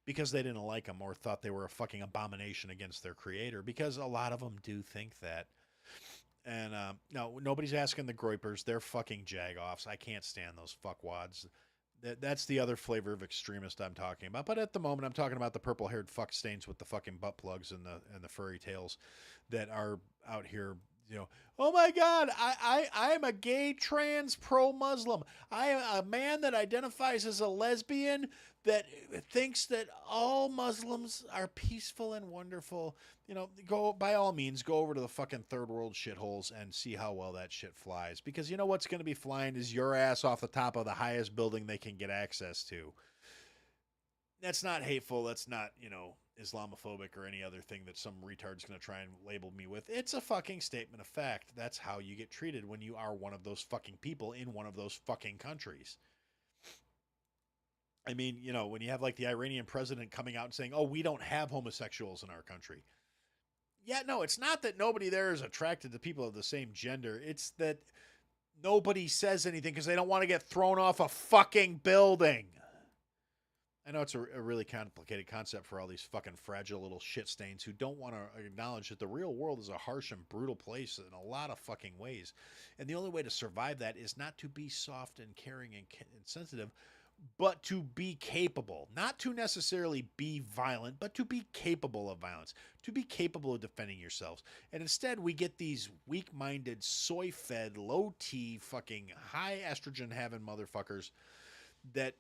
because they didn't like them or thought they were a fucking abomination against their creator, because a lot of them do think that. And no, nobody's asking the Groypers. They're fucking jagoffs. I can't stand those fuckwads. That's the other flavor of extremist I'm talking about. But at the moment, I'm talking about the purple-haired fuck stains with the fucking butt plugs and the furry tails that are out here. Oh my God, I'm a gay, trans, pro-Muslim. I am a man that identifies as a lesbian that thinks that all Muslims are peaceful and wonderful. Go, by all means, go over to the fucking third world shitholes and see how well that shit flies. Because you know what's going to be flying is your ass off the top of the highest building they can get access to. That's not hateful. That's not, Islamophobic or any other thing that some retard's going to try and label me with. It's a fucking statement of fact. That's how you get treated when you are one of those fucking people in one of those fucking countries. I mean, when you have like the Iranian president coming out and saying, oh, we don't have homosexuals in our country. Yeah, no, it's not that nobody there is attracted to people of the same gender. It's that nobody says anything because they don't want to get thrown off a fucking building. I know it's a really complicated concept for all these fucking fragile little shit stains who don't want to acknowledge that the real world is a harsh and brutal place in a lot of fucking ways. And the only way to survive that is not to be soft and caring and sensitive, but to be capable. Not to necessarily be violent, but to be capable of violence. To be capable of defending yourselves. And instead, we get these weak-minded, soy-fed, low-T, fucking high estrogen-having motherfuckers that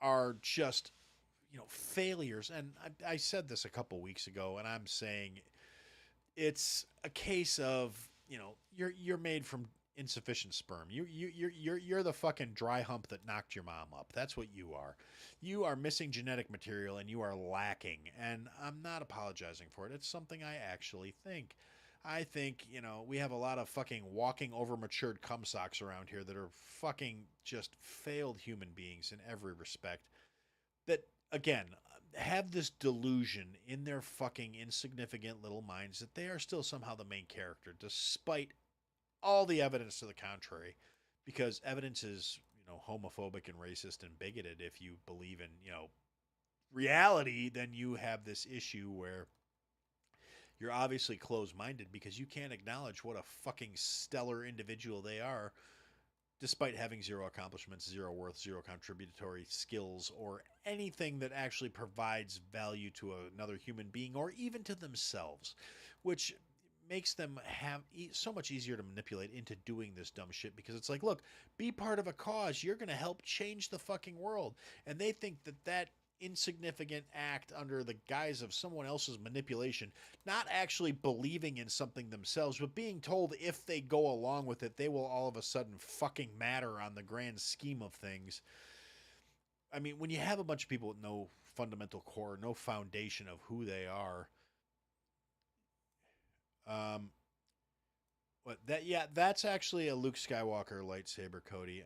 are just, failures. And I said this a couple weeks ago, and I'm saying it's a case of, you're made from insufficient sperm. You're the fucking dry hump that knocked your mom up. That's what you are. You are missing genetic material, and you are lacking. And I'm not apologizing for it. It's something I actually think. I think, we have a lot of fucking walking over matured cum socks around here that are fucking just failed human beings in every respect. That, again, have this delusion in their fucking insignificant little minds that they are still somehow the main character, despite all the evidence to the contrary. Because evidence is, homophobic and racist and bigoted. If you believe in, reality, then you have this issue where you're obviously closed-minded because you can't acknowledge what a fucking stellar individual they are, despite having zero accomplishments, zero worth, zero contributory skills, or anything that actually provides value to another human being or even to themselves, which makes them have so much easier to manipulate into doing this dumb shit. Because it's like, look, be part of a cause. You're going to help change the fucking world. And they think that insignificant act under the guise of someone else's manipulation, not actually believing in something themselves, but being told if they go along with it, they will all of a sudden fucking matter on the grand scheme of things. I mean, when you have a bunch of people with no fundamental core, no foundation of who they are, that's actually a Luke Skywalker lightsaber, Cody.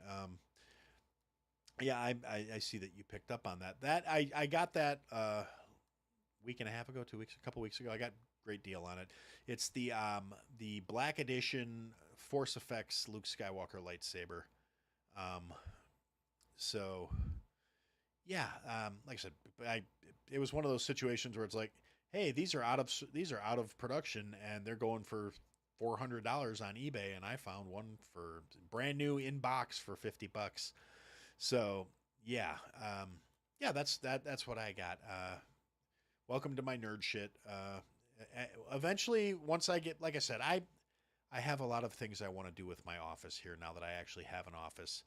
Yeah, I see that you picked up on that. I got that week and a half ago, a couple weeks ago. I got a great deal on it. It's the Black Edition Force Effects Luke Skywalker lightsaber. So yeah, like I said, it was one of those situations where it's like, hey, these are out of production and they're going for $400 on eBay, and I found one for brand new in box for $50. So yeah, yeah, that's what I got. Welcome to my nerd shit. Eventually, once I get, like I said, I have a lot of things I want to do with my office here now that I actually have an office.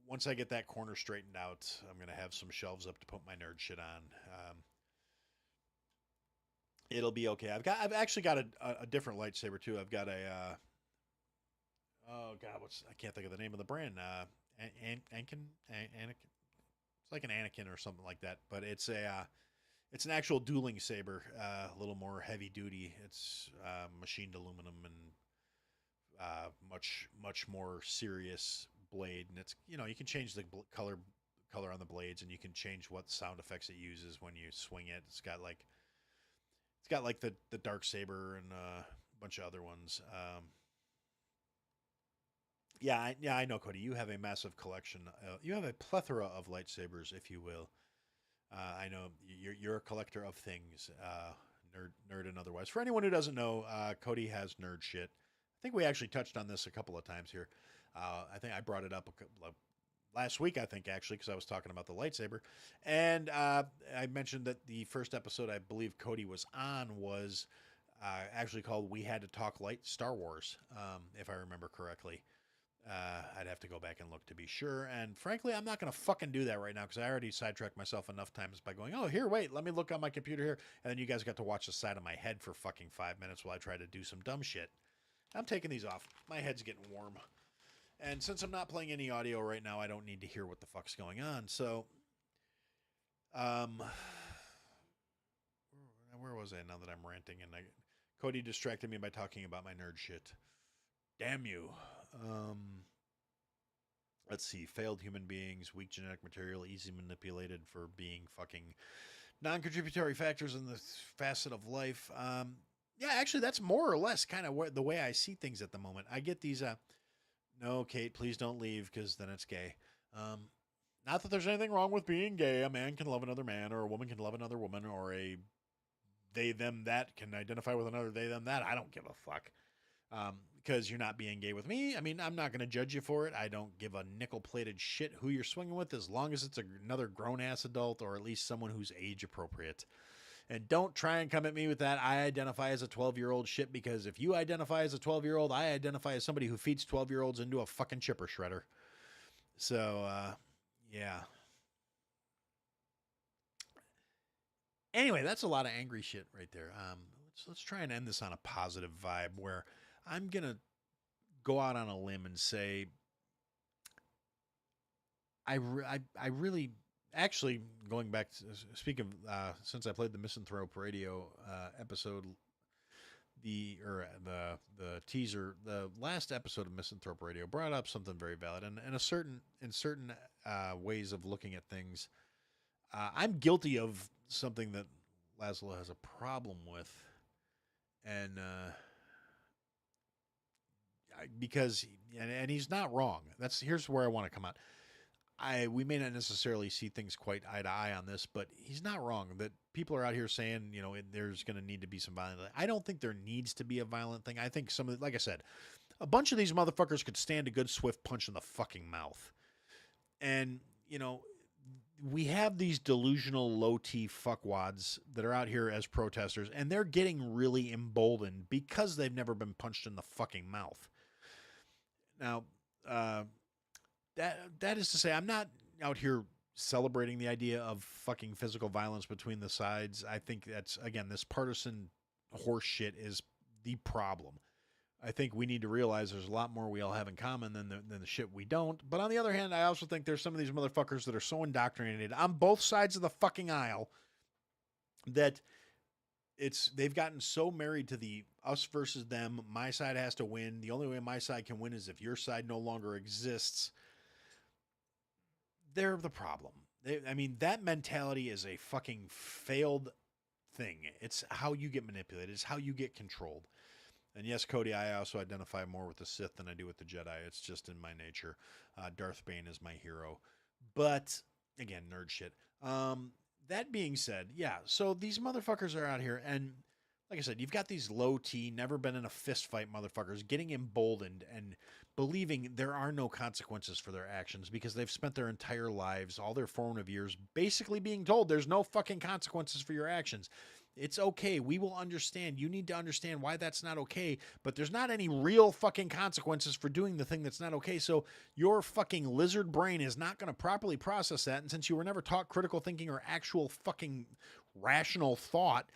Once I get that corner straightened out, I'm gonna have some shelves up to put my nerd shit on. It'll be okay. I've actually got a different lightsaber too. I've got a oh god, I can't think of the name of the brand. Anakin. It's like an Anakin or something like that, but it's an actual dueling saber, a little more heavy duty. It's machined aluminum and much more serious blade, and it's you can change the color on the blades, and you can change what sound effects it uses when you swing it. It's got like the dark saber and a bunch of other ones. Yeah, I know, Cody. You have a massive collection. You have a plethora of lightsabers, if you will. I know you're a collector of things, nerd and otherwise. For anyone who doesn't know, Cody has nerd shit. I think we actually touched on this a couple of times here. I think I brought it up last week, I think, actually, because I was talking about the lightsaber. And I mentioned that the first episode I believe Cody was on was actually called We Had to Talk Star Wars, if I remember correctly. I'd have to go back and look to be sure. And frankly, I'm not going to fucking do that right now because I already sidetracked myself enough times by going, oh, here, wait, let me look on my computer here. And then you guys got to watch the side of my head for fucking 5 minutes while I try to do some dumb shit. I'm taking these off. My head's getting warm. And since I'm not playing any audio right now, I don't need to hear what the fuck's going on. So, where was I now that I'm ranting? And Cody distracted me by talking about my nerd shit. Damn you. Let's see. Failed human beings, weak genetic material, easy manipulated for being fucking non-contributory factors in the facet of life. Yeah, actually, that's more or less kind of the way I see things at the moment. I get these, no, Kate, please don't leave because then it's gay. Not that there's anything wrong with being gay. A man can love another man, or a woman can love another woman, or a they, them, that can identify with another they, them, that. I don't give a fuck. Because you're not being gay with me. I mean, I'm not going to judge you for it. I don't give a nickel-plated shit who you're swinging with as long as it's another grown-ass adult or at least someone who's age-appropriate. And don't try and come at me with that I identify as a 12-year-old shit, because if you identify as a 12-year-old, I identify as somebody who feeds 12-year-olds into a fucking chipper shredder. So, yeah. Anyway, that's a lot of angry shit right there. Let's try and end this on a positive vibe where I'm going to go out on a limb and say I really, actually, going back to, speaking of, since I played the Misanthrope Radio episode, the teaser, the last episode of Misanthrope Radio brought up something very valid, and in certain ways of looking at things, I'm guilty of something that Laszlo has a problem with, and because he's not wrong. Here's where I want to come out. We may not necessarily see things quite eye to eye on this, but he's not wrong that people are out here saying, there's going to need to be some violence. I don't think there needs to be a violent thing. I think like I said, a bunch of these motherfuckers could stand a good swift punch in the fucking mouth. And, we have these delusional low-T fuckwads that are out here as protesters, and they're getting really emboldened because they've never been punched in the fucking mouth. Now, that is to say, I'm not out here celebrating the idea of fucking physical violence between the sides. I think that's, again, this partisan horse shit is the problem. I think we need to realize there's a lot more we all have in common than the shit we don't. But on the other hand, I also think there's some of these motherfuckers that are so indoctrinated on both sides of the fucking aisle that they've gotten so married to the us versus them. My side has to win. The only way my side can win is if your side no longer exists. They're the problem. That mentality is a fucking failed thing. It's how you get manipulated. It's how you get controlled. And yes, Cody, I also identify more with the Sith than I do with the Jedi. It's just in my nature. Darth Bane is my hero. But, again, nerd shit. That being said, yeah, so these motherfuckers are out here, and like I said, you've got these low T, never been in a fist fight motherfuckers getting emboldened and believing there are no consequences for their actions because they've spent their entire lives, all their formative years, basically being told there's no fucking consequences for your actions. It's okay. We will understand. You need to understand why that's not okay, but there's not any real fucking consequences for doing the thing that's not okay. So your fucking lizard brain is not going to properly process that. And since you were never taught critical thinking or actual fucking rational thought,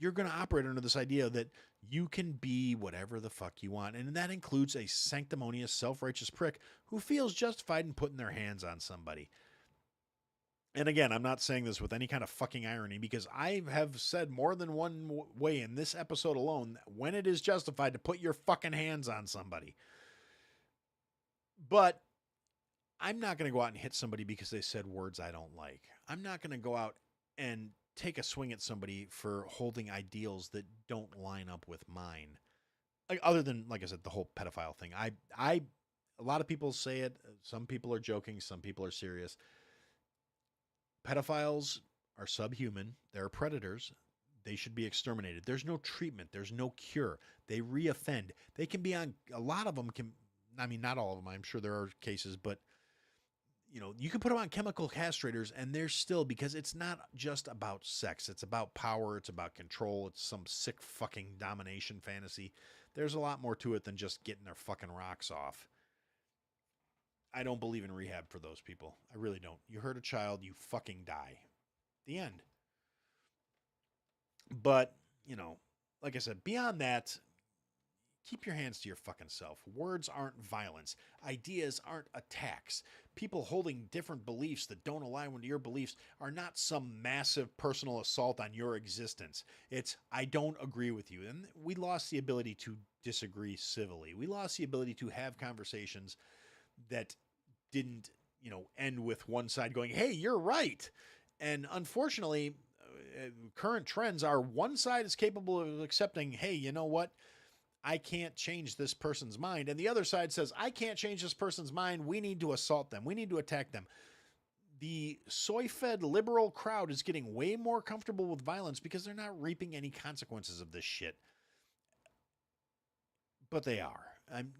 you're going to operate under this idea that you can be whatever the fuck you want. And that includes a sanctimonious, self-righteous prick who feels justified in putting their hands on somebody. And again, I'm not saying this with any kind of fucking irony because I have said more than one way in this episode alone when it is justified to put your fucking hands on somebody. But I'm not going to go out and hit somebody because they said words I don't like. I'm not going to go out and take a swing at somebody for holding ideals that don't line up with mine. Like, other than, like I said, the whole pedophile thing. A lot of people say it. Some people are joking. Some people are serious. Pedophiles are subhuman. They're predators. They should be exterminated. There's no treatment. There's no cure. They reoffend. They can be on, a lot of them can, I mean, not all of them. I'm sure there are cases, but you know, you can put them on chemical castrators and they're still, because it's not just about sex. It's about power. It's about control. It's some sick fucking domination fantasy. There's a lot more to it than just getting their fucking rocks off. I don't believe in rehab for those people. I really don't. You hurt a child, you fucking die. The end. But, you know, like I said, beyond that, keep your hands to your fucking self. Words aren't violence. Ideas aren't attacks. People holding different beliefs that don't align with your beliefs are not some massive personal assault on your existence. It's, I don't agree with you. And we lost the ability to disagree civilly. We lost the ability to have conversations that didn't, you know, end with one side going, hey, you're right. And unfortunately, current trends are one side is capable of accepting, hey, you know what? I can't change this person's mind. And the other side says, I can't change this person's mind. We need to assault them. We need to attack them. The soy-fed liberal crowd is getting way more comfortable with violence because they're not reaping any consequences of this shit. But they are.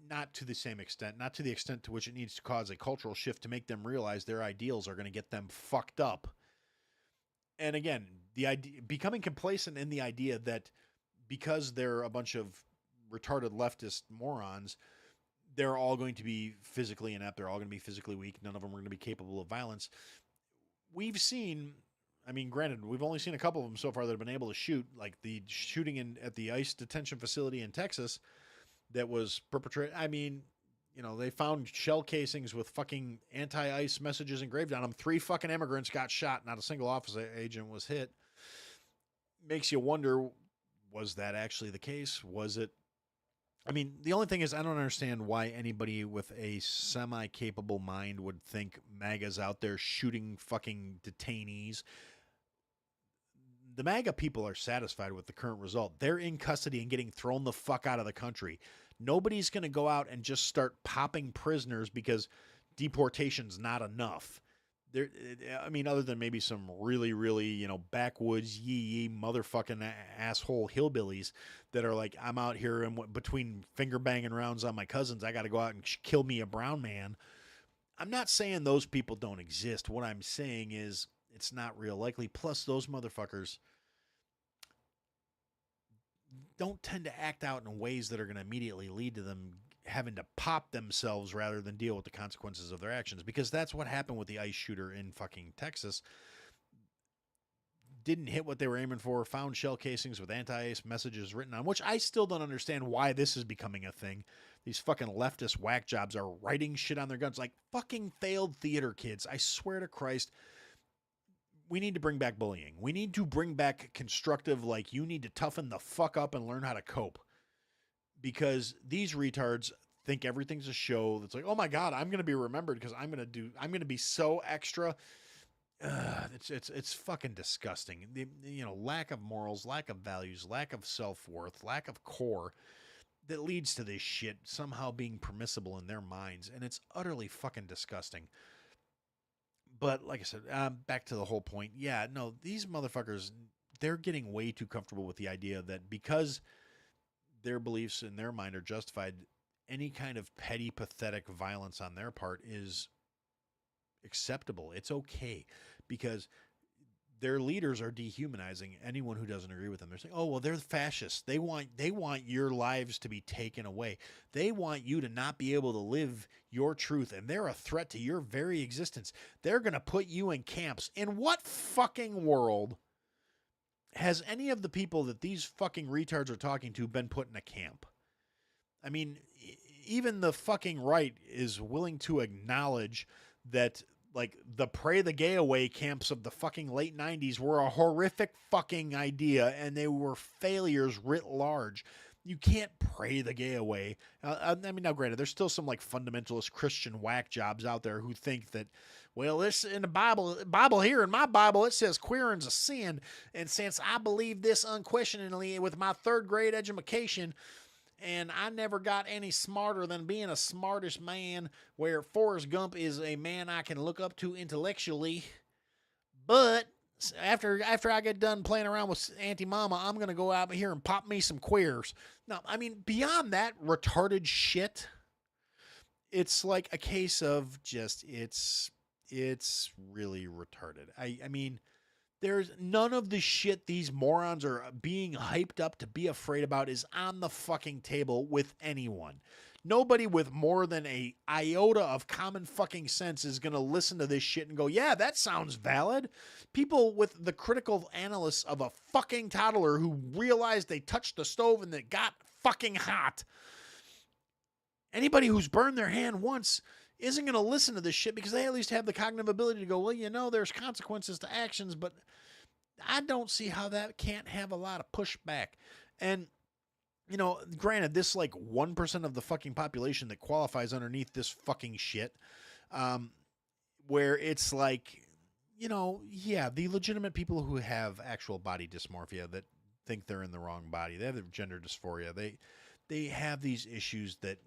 Not to the same extent, not to the extent to which it needs to cause a cultural shift to make them realize their ideals are going to get them fucked up. And again, the idea, becoming complacent in the idea that because they're a bunch of retarded leftist morons, they're all going to be physically inept, they're all going to be physically weak, none of them are going to be capable of violence. We've seen, I mean, granted, we've only seen a couple of them so far that have been able to shoot, like the shooting at the ICE detention facility in Texas that was perpetrated. I mean, you know, they found shell casings with fucking anti-ICE messages engraved on them. 3 fucking immigrants got shot. Not a single office agent was hit. Makes you wonder, was that actually the case? Was it? I mean, the only thing is, I don't understand why anybody with a semi-capable mind would think MAGA's out there shooting fucking detainees. The MAGA people are satisfied with the current result. They're in custody and getting thrown the fuck out of the country. Nobody's going to go out and just start popping prisoners because deportation's not enough. There, I mean, other than maybe some really, really, you know, backwoods yee motherfucking asshole hillbillies that are like, I'm out here and between finger banging rounds on my cousins, I got to go out and kill me a brown man. I'm not saying those people don't exist. What I'm saying is it's not real likely. Plus, those motherfuckers don't tend to act out in ways that are going to immediately lead to them having to pop themselves rather than deal with the consequences of their actions, because that's what happened with the ICE shooter in fucking Texas. Didn't hit what they were aiming for, found shell casings with anti-ICE messages written on, which I still don't understand why this is becoming a thing. These fucking leftist whack jobs are writing shit on their guns like fucking failed theater kids. I swear to Christ, we need to bring back bullying. We need to bring back constructive, like, you need to toughen the fuck up and learn how to cope. Because these retards think everything's a show. That's like, oh my God, I'm going to be remembered because I'm going to be so extra. It's fucking disgusting. You know, lack of morals, lack of values, lack of self-worth, lack of core that leads to this shit somehow being permissible in their minds. And it's utterly fucking disgusting. But like I said, back to the whole point. Yeah, no, these motherfuckers, they're getting way too comfortable with the idea that because their beliefs in their mind are justified, any kind of petty, pathetic violence on their part is acceptable. It's okay because their leaders are dehumanizing anyone who doesn't agree with them. They're saying, "Oh, well, they're fascists. They want your lives to be taken away. They want you to not be able to live your truth, and they're a threat to your very existence. They're going to put you in camps." In what fucking world has any of the people that these fucking retards are talking to been put in a camp? I mean, even the fucking right is willing to acknowledge that, like, the pray the gay away camps of the fucking late 90s were a horrific fucking idea, and they were failures writ large. You can't pray the gay away. I mean, now granted, there's still some like fundamentalist Christian whack jobs out there who think that, well, this in the Bible here in my Bible, it says queering's a sin. And since I believe this unquestioningly with my third grade education, and I never got any smarter than being a smartest man, where Forrest Gump is a man I can look up to intellectually. But after I get done playing around with Auntie Mama, I'm going to go out here and pop me some queers. Now, I mean, beyond that retarded shit, it's like a case of just, it's really retarded. I mean, there's none of the shit these morons are being hyped up to be afraid about is on the fucking table with anyone. Nobody with more than a iota of common fucking sense is going to listen to this shit and go, yeah, that sounds valid. People with the critical analysis of a fucking toddler who realized they touched the stove and it got fucking hot. Anybody who's burned their hand once isn't going to listen to this shit because they at least have the cognitive ability to go, well, you know, there's consequences to actions, but I don't see how that can't have a lot of pushback. And, you know, granted, this like 1% of the fucking population that qualifies underneath this fucking shit, where it's like, you know, yeah, the legitimate people who have actual body dysmorphia that think they're in the wrong body, they have gender dysphoria, they have these issues that,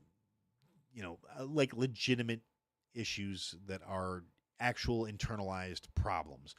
you know, like legitimate issues that are actual internalized problems,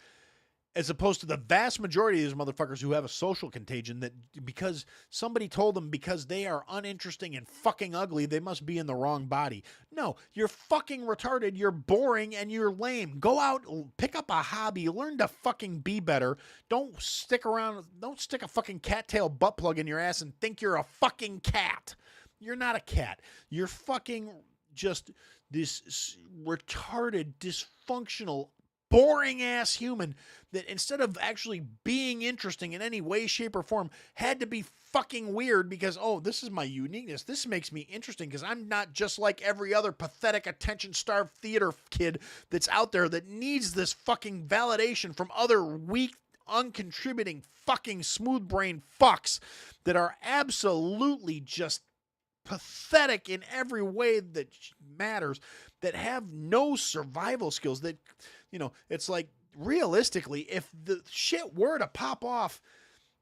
as opposed to the vast majority of these motherfuckers who have a social contagion that because somebody told them because they are uninteresting and fucking ugly, they must be in the wrong body. No, you're fucking retarded, you're boring, and you're lame. Go out, pick up a hobby, learn to fucking be better. Don't stick around, don't stick a fucking cattail butt plug in your ass and think you're a fucking cat. You're not a cat. You're fucking just this retarded, dysfunctional, boring-ass human that instead of actually being interesting in any way, shape, or form, had to be fucking weird because, oh, this is my uniqueness. This makes me interesting because I'm not just like every other pathetic, attention-starved theater kid that's out there that needs this fucking validation from other weak, uncontributing, fucking smooth-brained fucks that are absolutely just pathetic in every way that matters, that have no survival skills, that, you know, it's like realistically, if the shit were to pop off,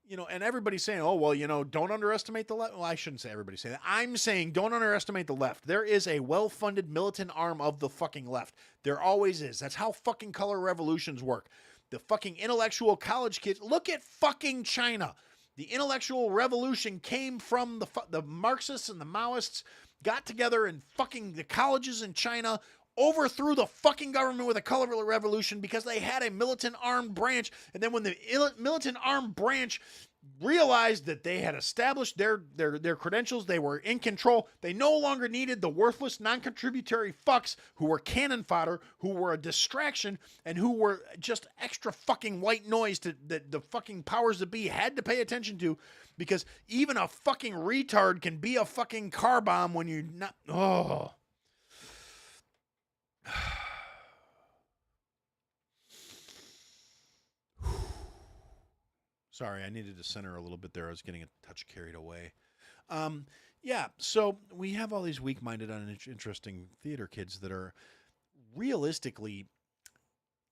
you know, and everybody's saying, oh, well, you know, don't underestimate the left. Well, I shouldn't say everybody say that. I'm saying don't underestimate the left. There is a well-funded militant arm of the fucking left. There always is. That's how fucking color revolutions work. The fucking intellectual college kids. Look at fucking China. The intellectual revolution came from the Marxists and the Maoists got together in fucking the colleges in China, overthrew the fucking government with a color revolution because they had a militant armed branch. And then when the militant armed branch realized that they had established their credentials, they were in control, they no longer needed the worthless, non-contributory fucks who were cannon fodder, who were a distraction, and who were just extra fucking white noise that the fucking powers that be had to pay attention to, because even a fucking retard can be a fucking car bomb when you're not. Oh. Sorry, I needed to center a little bit there. I was getting a touch carried away. Yeah, so we have all these weak-minded, uninteresting theater kids that are realistically,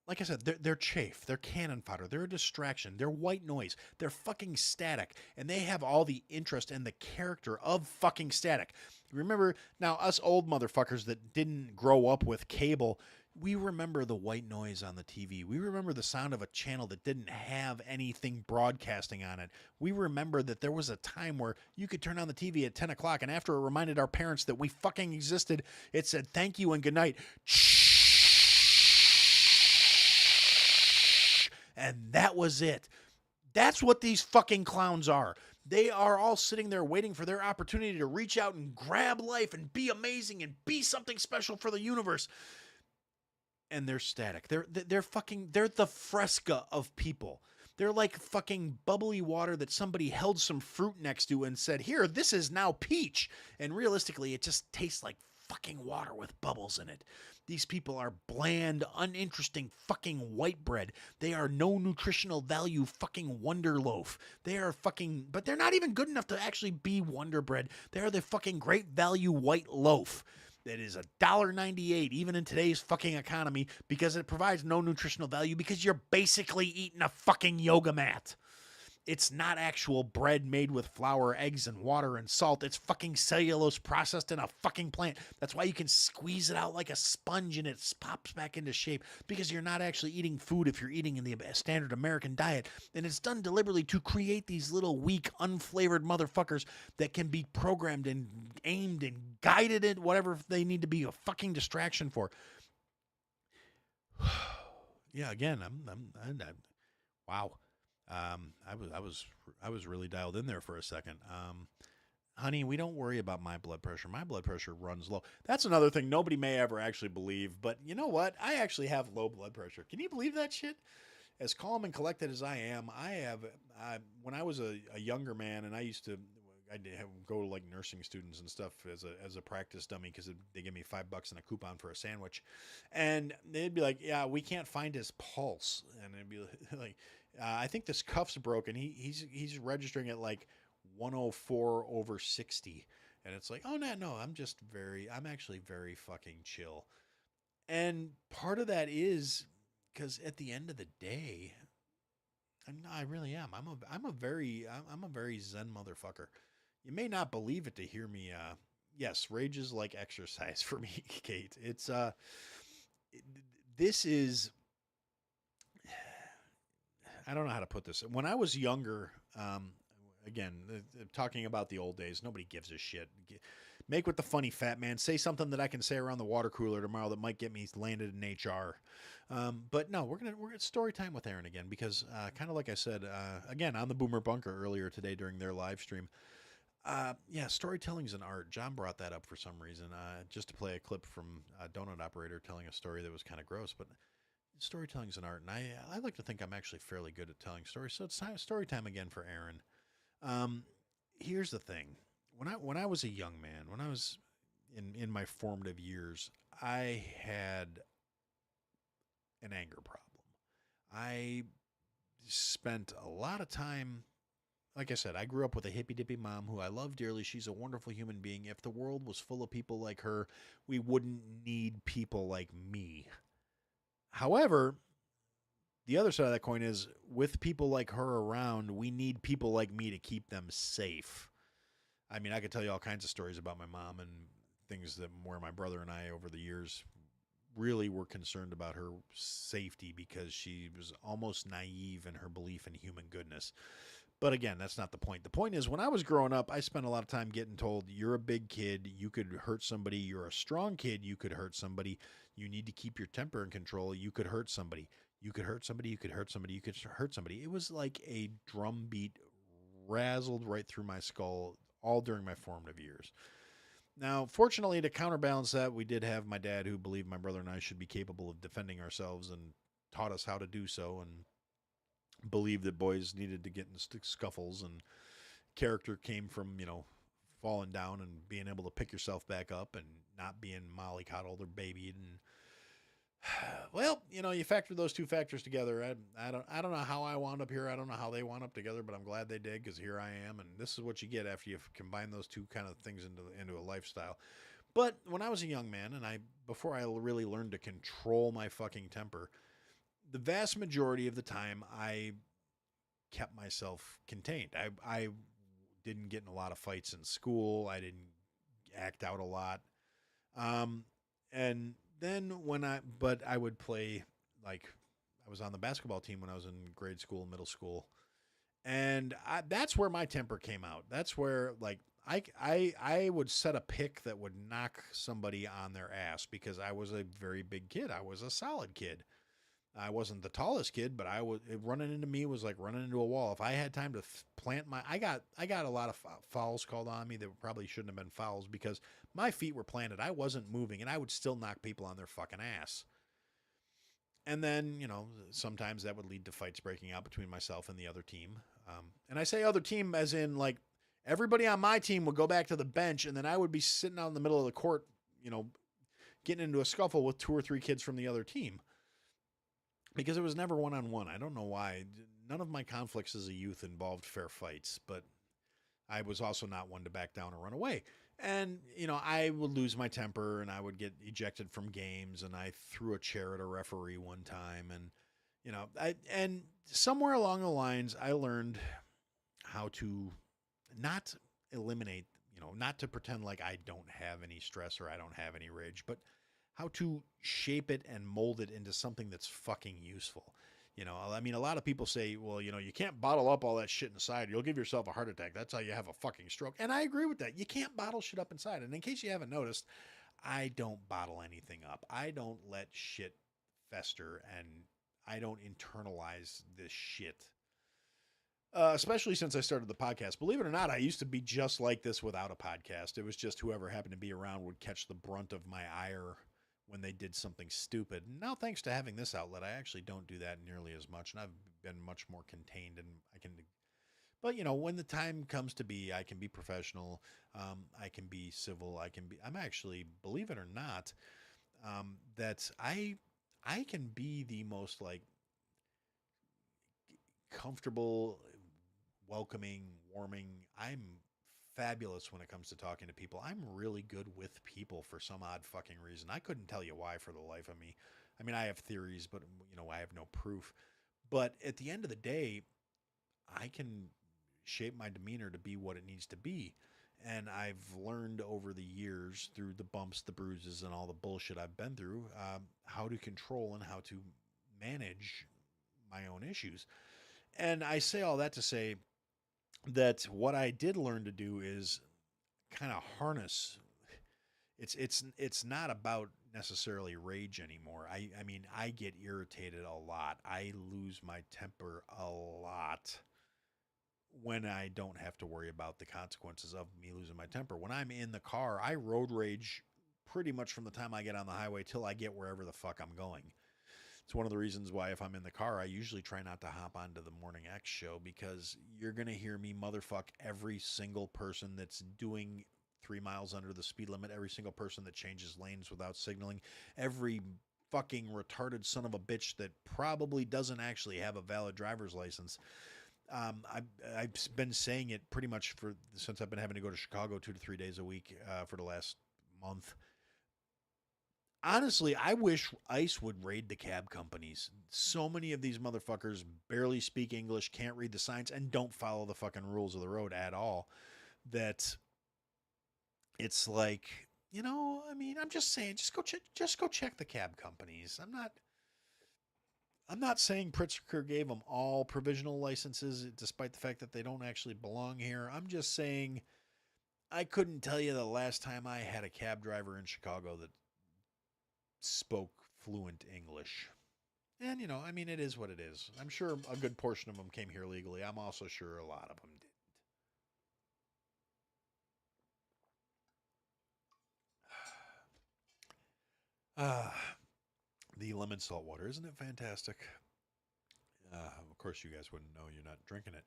like I said, they're chaff. They're cannon fodder. They're a distraction. They're white noise. They're fucking static. And they have all the interest and the character of fucking static. Remember, now, us old motherfuckers that didn't grow up with cable, we remember the white noise on the TV. We remember the sound of a channel that didn't have anything broadcasting on it. We remember that there was a time where you could turn on the TV at 10 o'clock, and after it reminded our parents that we fucking existed, it said thank you and good night. And that was it. That's what these fucking clowns are. They are all sitting there waiting for their opportunity to reach out and grab life and be amazing and be something special for the universe. And they're static. They're the Fresca of people. They're like fucking bubbly water that somebody held some fruit next to and said, "Here, this is now peach." And realistically, it just tastes like fucking water with bubbles in it. These people are bland, uninteresting fucking white bread. They are no nutritional value fucking Wonder Loaf. They are fucking, but they're not even good enough to actually be Wonder Bread. They are the fucking great value white loaf that is $1.98 even in today's fucking economy because it provides no nutritional value because you're basically eating a fucking yoga mat. It's not actual bread made with flour, eggs, and water and salt. It's fucking cellulose processed in a fucking plant. That's why you can squeeze it out like a sponge and it pops back into shape because you're not actually eating food if you're eating in the standard American diet. And it's done deliberately to create these little weak, unflavored motherfuckers that can be programmed and aimed and guided in whatever they need to be a fucking distraction for. Yeah, again, I'm wow. I was really dialed in there for a second. Honey, we don't worry about my blood pressure. My blood pressure runs low. That's another thing nobody may ever actually believe, but you know what? I actually have low blood pressure. Can you believe that shit? As calm and collected as I am, when I was a younger man, and I'd go to like nursing students and stuff as a practice dummy because they give me $5 and a coupon for a sandwich, and they'd be like, "Yeah, we can't find his pulse," and it'd be like, "I think this cuff's broken. He's registering at like 104/60," and it's like, "Oh no, I'm actually very fucking chill," and part of that is because at the end of the day, I really am. I'm a very zen motherfucker. You may not believe it to hear me. Yes, rage is like exercise for me, Kate. It's this is. I don't know how to put this. When I was younger, again, talking about the old days, nobody gives a shit. Make with the funny fat man. Say something that I can say around the water cooler tomorrow that might get me landed in HR. But no, we're gonna story time with Aaron again because kind of like I said again on the Boomer Bunker earlier today during their live stream. Yeah, storytelling's an art. John brought that up for some reason, just to play a clip from a donut operator telling a story that was kind of gross, but storytelling's an art, and I like to think I'm actually fairly good at telling stories. So it's story time again for Aaron. Here's the thing: when I was a young man, when I was in my formative years, I had an anger problem. I spent a lot of time. Like I said, I grew up with a hippy-dippy mom who I love dearly. She's a wonderful human being. If the world was full of people like her, we wouldn't need people like me. However, the other side of that coin is with people like her around, we need people like me to keep them safe. I mean, I could tell you all kinds of stories about my mom and things where my brother and I over the years really were concerned about her safety because she was almost naive in her belief in human goodness. But again, that's not the point. The point is, when I was growing up, I spent a lot of time getting told, you're a big kid, you could hurt somebody. You're a strong kid, you could hurt somebody. You need to keep your temper in control. You could hurt somebody. You could hurt somebody. You could hurt somebody. You could hurt somebody. It was like a drum beat razzled right through my skull all during my formative years. Now, fortunately, to counterbalance that, we did have my dad who believed my brother and I should be capable of defending ourselves and taught us how to do so and believed that boys needed to get in scuffles, and character came from, falling down and being able to pick yourself back up and not being mollycoddled or babied. And well, you factor those two factors together. I don't know how I wound up here. I don't know how they wound up together, but I'm glad they did because here I am. And this is what you get after you combine those two kind of things into a lifestyle. But when I was a young man, and before I really learned to control my fucking temper, the vast majority of the time I kept myself contained. I didn't get in a lot of fights in school. I didn't act out a lot. And then but I would play, like, I was on the basketball team when I was in grade school, middle school, and that's where my temper came out. That's where, like, I would set a pick that would knock somebody on their ass because I was a very big kid. I was a solid kid. I wasn't the tallest kid, but running into me was like running into a wall. If I had time to plant I got a lot of fouls called on me that probably shouldn't have been fouls because my feet were planted. I wasn't moving, and I would still knock people on their fucking ass. And then, sometimes that would lead to fights breaking out between myself and the other team. And I say other team as in, like, everybody on my team would go back to the bench, and then I would be sitting out in the middle of the court, getting into a scuffle with 2 or 3 kids from the other team. Because it was never one-on-one. I don't know why. None of my conflicts as a youth involved fair fights, but I was also not one to back down or run away. And, I would lose my temper and I would get ejected from games, and I threw a chair at a referee one time. And, and somewhere along the lines, I learned how to not eliminate, not to pretend like I don't have any stress or I don't have any rage, but how to shape it and mold it into something that's fucking useful. I mean, a lot of people say, well, you can't bottle up all that shit inside. You'll give yourself a heart attack. That's how you have a fucking stroke. And I agree with that. You can't bottle shit up inside. And in case you haven't noticed, I don't bottle anything up. I don't let shit fester, and I don't internalize this shit. Especially since I started the podcast. Believe it or not, I used to be just like this without a podcast. It was just whoever happened to be around would catch the brunt of my ire when they did something stupid. Now, thanks to having this outlet, I actually don't do that nearly as much, and I've been much more contained, and I can, but when the time comes to be, I can be professional. I can be civil. I'm actually, believe it or not, that I can be the most, like, comfortable, welcoming, warming. I'm fabulous when it comes to talking to people. I'm really good with people for some odd fucking reason. I couldn't tell you why for the life of me. I mean, I have theories, but I have no proof. But at the end of the day, I can shape my demeanor to be what it needs to be. And I've learned over the years, through the bumps, the bruises, and all the bullshit I've been through, how to control and how to manage my own issues. And I say all that to say that what I did learn to do is kind of harness. It's not about necessarily rage anymore. I mean, I get irritated a lot. I lose my temper a lot when I don't have to worry about the consequences of me losing my temper. When I'm in the car, I road rage pretty much from the time I get on the highway till I get wherever the fuck I'm going. It's one of the reasons why if I'm in the car, I usually try not to hop onto the Morning X show, because you're going to hear me motherfuck every single person that's doing 3 miles under the speed limit, every single person that changes lanes without signaling, every fucking retarded son of a bitch that probably doesn't actually have a valid driver's license. I've been saying it pretty much since I've been having to go to Chicago 2 to 3 days a week for the last month. Honestly, I wish ICE would raid the cab companies. So many of these motherfuckers barely speak English, can't read the signs, and don't follow the fucking rules of the road at all. That it's like, I mean, I'm just saying, just go check the cab companies. I'm not saying Pritzker gave them all provisional licenses, despite the fact that they don't actually belong here. I'm just saying, I couldn't tell you the last time I had a cab driver in Chicago that spoke fluent English. And, I mean, it is what it is. I'm sure a good portion of them came here legally. I'm also sure a lot of them didn't. The lemon salt water, isn't it fantastic? Of course, you guys wouldn't know, you're not drinking it,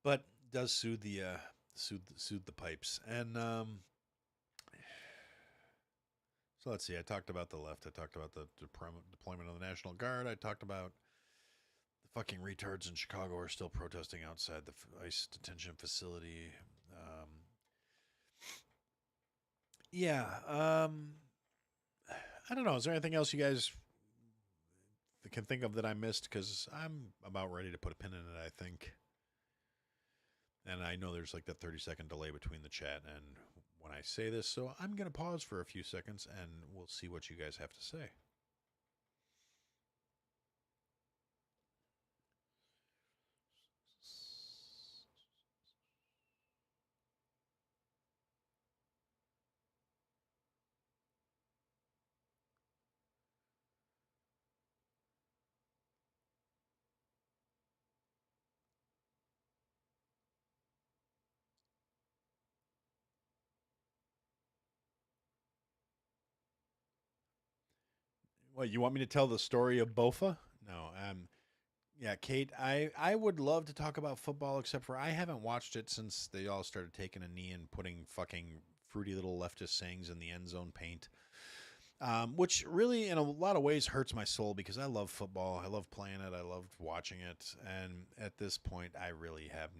but it does soothe the pipes. And so let's see. I talked about the left. I talked about the deployment of the National Guard. I talked about the fucking retards in Chicago are still protesting outside the ICE detention facility. I don't know. Is there anything else you guys can think of that I missed? Because I'm about ready to put a pin in it, I think. And I know there's like that 30-second delay between the chat and when I say this, so I'm going to pause for a few seconds and we'll see what you guys have to say. What, you want me to tell the story of Bofa? No. Yeah, Kate, I would love to talk about football, except for I haven't watched it since they all started taking a knee and putting fucking fruity little leftist sayings in the end zone paint. Which really, in a lot of ways, hurts my soul because I love football. I love playing it. I love watching it. And at this point, I really have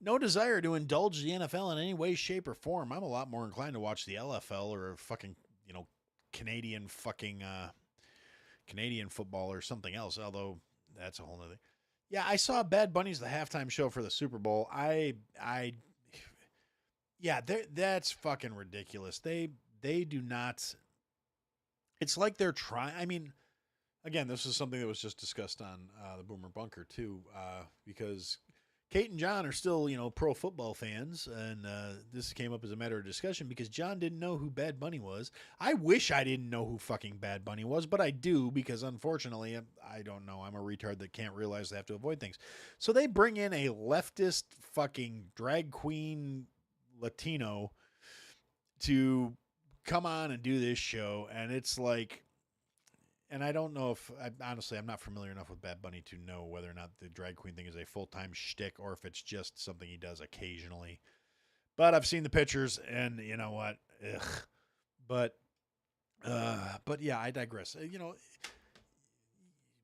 no desire to indulge the NFL in any way, shape, or form. I'm a lot more inclined to watch the LFL or fucking, Canadian football or something else, although that's a whole nother. Yeah, I saw Bad Bunny's the halftime show for the Super Bowl. Yeah, that's fucking ridiculous. They do not. It's like they're trying. I mean, again, this is something that was just discussed on the Boomer Bunker too, because Kate and John are still, pro football fans, and this came up as a matter of discussion because John didn't know who Bad Bunny was. I wish I didn't know who fucking Bad Bunny was, but I do because, unfortunately, I don't know. I'm a retard that can't realize they have to avoid things. So they bring in a leftist fucking drag queen Latino to come on and do this show, and it's like... And I don't know if, honestly, I'm not familiar enough with Bad Bunny to know whether or not the drag queen thing is a full-time shtick or if it's just something he does occasionally. But I've seen the pictures, and you know what? Ugh. But yeah, I digress.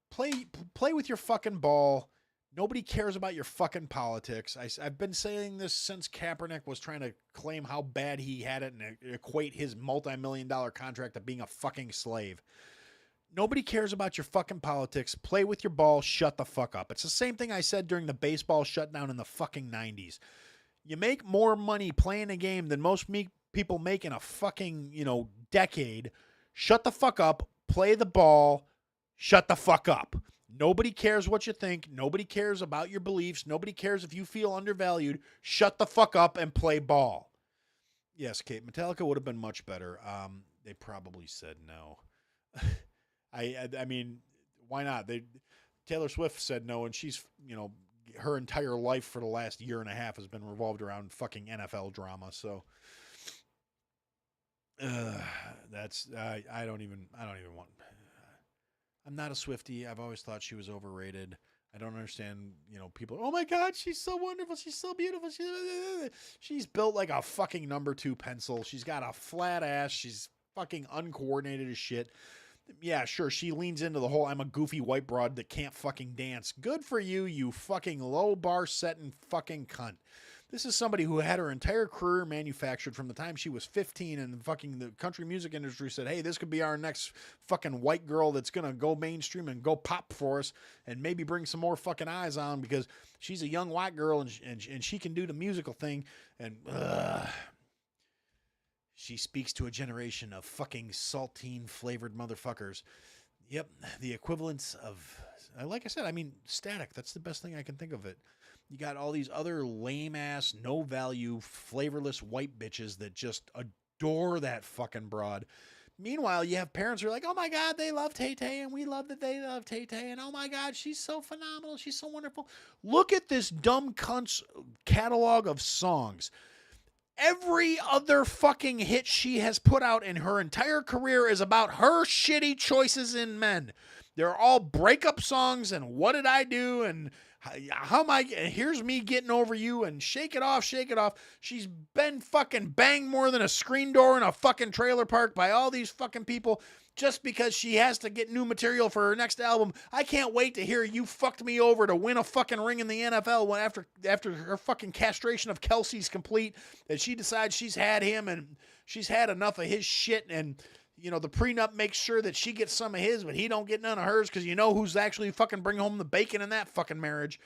Play with your fucking ball. Nobody cares about your fucking politics. I've been saying this since Kaepernick was trying to claim how bad he had it and equate his multi-million-dollar contract to being a fucking slave. Nobody cares about your fucking politics. Play with your ball. Shut the fuck up. It's the same thing I said during the baseball shutdown in the fucking 90s. You make more money playing a game than most people make in a fucking, decade. Shut the fuck up. Play the ball. Shut the fuck up. Nobody cares what you think. Nobody cares about your beliefs. Nobody cares if you feel undervalued. Shut the fuck up and play ball. Yes, Kate, Metallica would have been much better. They probably said no. I mean, why not? Taylor Swift said no, and she's, her entire life for the last year and a half has been revolved around fucking NFL drama. So that's I don't even want. I'm not a Swiftie. I've always thought she was overrated. I don't understand, people. Oh my God, she's so wonderful. She's so beautiful. She's built like a fucking number 2 pencil. She's got a flat ass. She's fucking uncoordinated as shit. Yeah, sure, she leans into the whole I'm a goofy white broad that can't fucking dance. Good for you, you fucking low bar setting fucking cunt. This is somebody who had her entire career manufactured from the time she was 15 and fucking the country music industry said, hey, this could be our next fucking white girl that's going to go mainstream and go pop for us and maybe bring some more fucking eyes on because she's a young white girl and she can do the musical thing. And she speaks to a generation of fucking saltine flavored motherfuckers. Yep, the equivalence of, like I said, I mean, Static. That's the best thing I can think of it. You got all these other lame ass, no value, flavorless white bitches that just adore that fucking broad. Meanwhile, you have parents who are like, oh my God, they love Tay-Tay and we love that they love Tay-Tay and oh my God, she's so phenomenal. She's so wonderful. Look at this dumb cunt's catalog of songs. Every other fucking hit she has put out in her entire career is about her shitty choices in men. They're all breakup songs and what did I do and how am I, here's me getting over you and shake it off, shake it off. She's been fucking banged more than a screen door in a fucking trailer park by all these fucking people just because she has to get new material for her next album. I can't wait to hear you fucked me over to win a fucking ring in the NFL after her fucking castration of Kelsey's complete, that she decides she's had him and she's had enough of his shit and the prenup makes sure that she gets some of his, but he don't get none of hers because who's actually fucking bring home the bacon in that fucking marriage.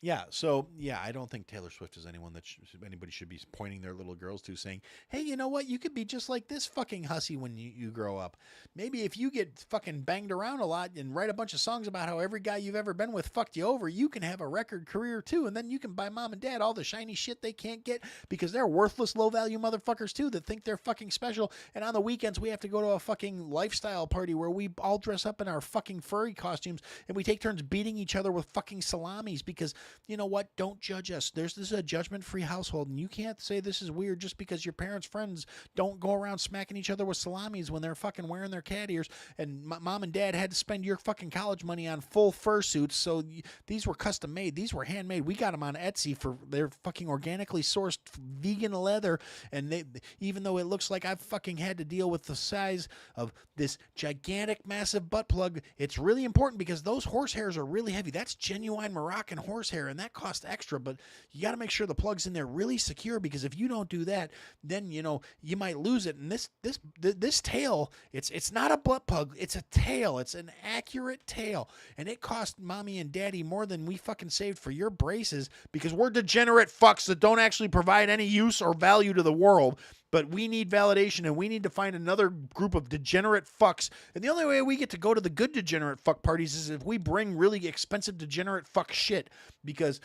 Yeah, so yeah, I don't think Taylor Swift is anyone that anybody should be pointing their little girls to, saying, "Hey, you know what? You could be just like this fucking hussy when you grow up. Maybe if you get fucking banged around a lot and write a bunch of songs about how every guy you've ever been with fucked you over, you can have a record career too, and then you can buy mom and dad all the shiny shit they can't get because they're worthless, low value motherfuckers too that think they're fucking special. And on the weekends we have to go to a fucking lifestyle party where we all dress up in our fucking furry costumes and we take turns beating each other with fucking salamis because." You know what? Don't judge us. This is a judgment-free household, and you can't say this is weird just because your parents' friends don't go around smacking each other with salamis when they're fucking wearing their cat ears, and mom and dad had to spend your fucking college money on full fursuits, so these were custom made. These were handmade. We got them on Etsy for their fucking organically sourced vegan leather, and they, even though it looks like I've fucking had to deal with the size of this gigantic, massive butt plug, it's really important because those horse hairs are really heavy. That's genuine Moroccan horsehair, and that costs extra, but you got to make sure the plug's in there really secure because if you don't do that, then you might lose it. And this tail, it's not a butt plug, it's a tail. It's an accurate tail, and it cost mommy and daddy more than we fucking saved for your braces because we're degenerate fucks that don't actually provide any use or value to the world. But we need validation, and we need to find another group of degenerate fucks. And the only way we get to go to the good degenerate fuck parties is if we bring really expensive degenerate fuck shit. Because,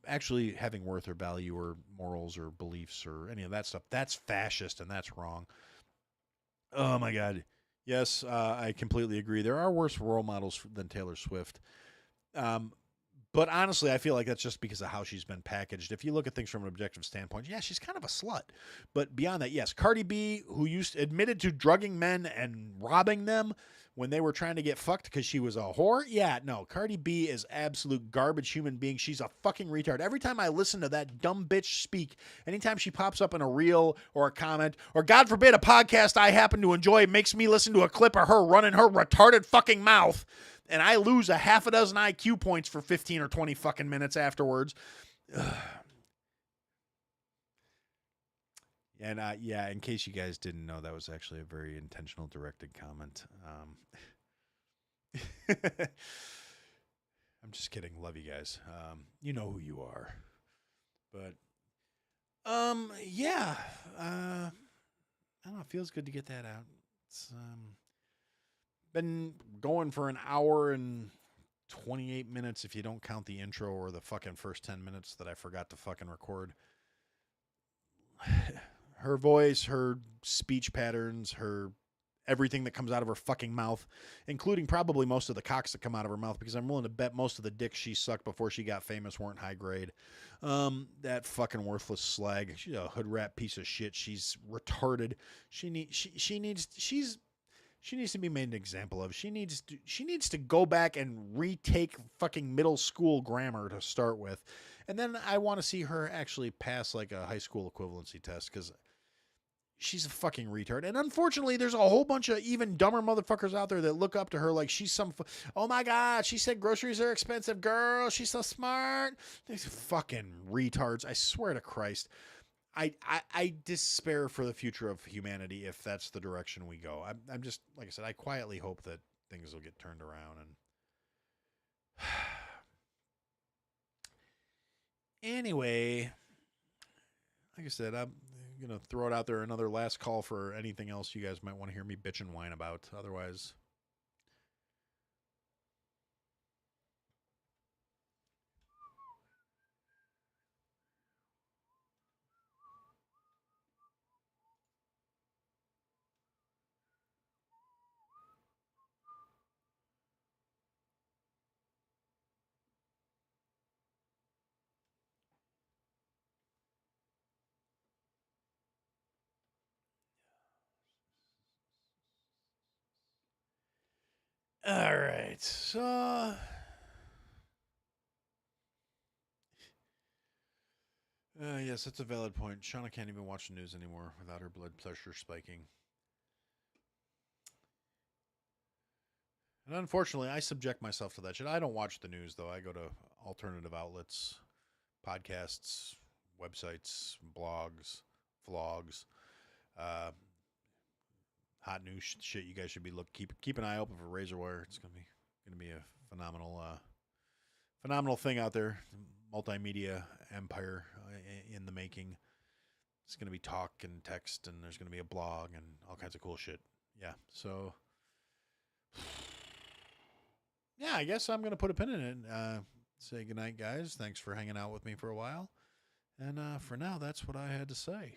actually having worth or value or morals or beliefs or any of that stuff, that's fascist and that's wrong. Oh, my God. Yes, I completely agree. There are worse role models than Taylor Swift. But honestly, I feel like that's just because of how she's been packaged. If you look at things from an objective standpoint, yeah, she's kind of a slut. But beyond that, yes, Cardi B, who admitted to drugging men and robbing them when they were trying to get fucked because she was a whore. Yeah, no, Cardi B is absolute garbage human being. She's a fucking retard. Every time I listen to that dumb bitch speak, anytime she pops up in a reel or a comment, or God forbid a podcast I happen to enjoy makes me listen to a clip of her running her retarded fucking mouth, and I lose a half a dozen IQ points for 15 or 20 fucking minutes afterwards. And yeah, in case you guys didn't know, that was actually a very intentional directed comment. I'm just kidding. Love you guys. You know who you are. But yeah. I don't know. It feels good to get that out. It's been going for an hour and 28 minutes if you don't count the intro or the fucking first 10 minutes that I forgot to fucking record. Her voice, her speech patterns, her everything that comes out of her fucking mouth, including probably most of the cocks that come out of her mouth, because I'm willing to bet most of the dicks she sucked before she got famous weren't high grade. That fucking worthless slag. She's a hood rat piece of shit. She's retarded. She needs to be made an example of. She needs to go back and retake fucking middle school grammar to start with. And then I want to see her actually pass like a high school equivalency test, because she's a fucking retard. And unfortunately, there's a whole bunch of even dumber motherfuckers out there that look up to her like she's some, oh my God, she said groceries are expensive, girl. She's so smart. These fucking retards. I swear to Christ. I despair for the future of humanity if that's the direction we go. I'm just, like I said, I quietly hope that things will get turned around. And anyway, like I said, I'm going to throw it out there, another last call for anything else you guys might want to hear me bitch and whine about. Otherwise, all right. So yes, that's a valid point. Shauna can't even watch the news anymore without her blood pressure spiking. And unfortunately, I subject myself to that shit. I don't watch the news, though. I go to alternative outlets, podcasts, websites, blogs, vlogs, hot news shit. You guys should be keep an eye open for Razor Wire. It's gonna be a phenomenal thing out there. multimedia empire in the making. It's going to be talk and text, and there's going to be a blog and all kinds of cool shit. Yeah, so yeah, I guess I'm going to put a pin in it. Say goodnight, guys. Thanks for hanging out with me for a while. And for now, that's what I had to say.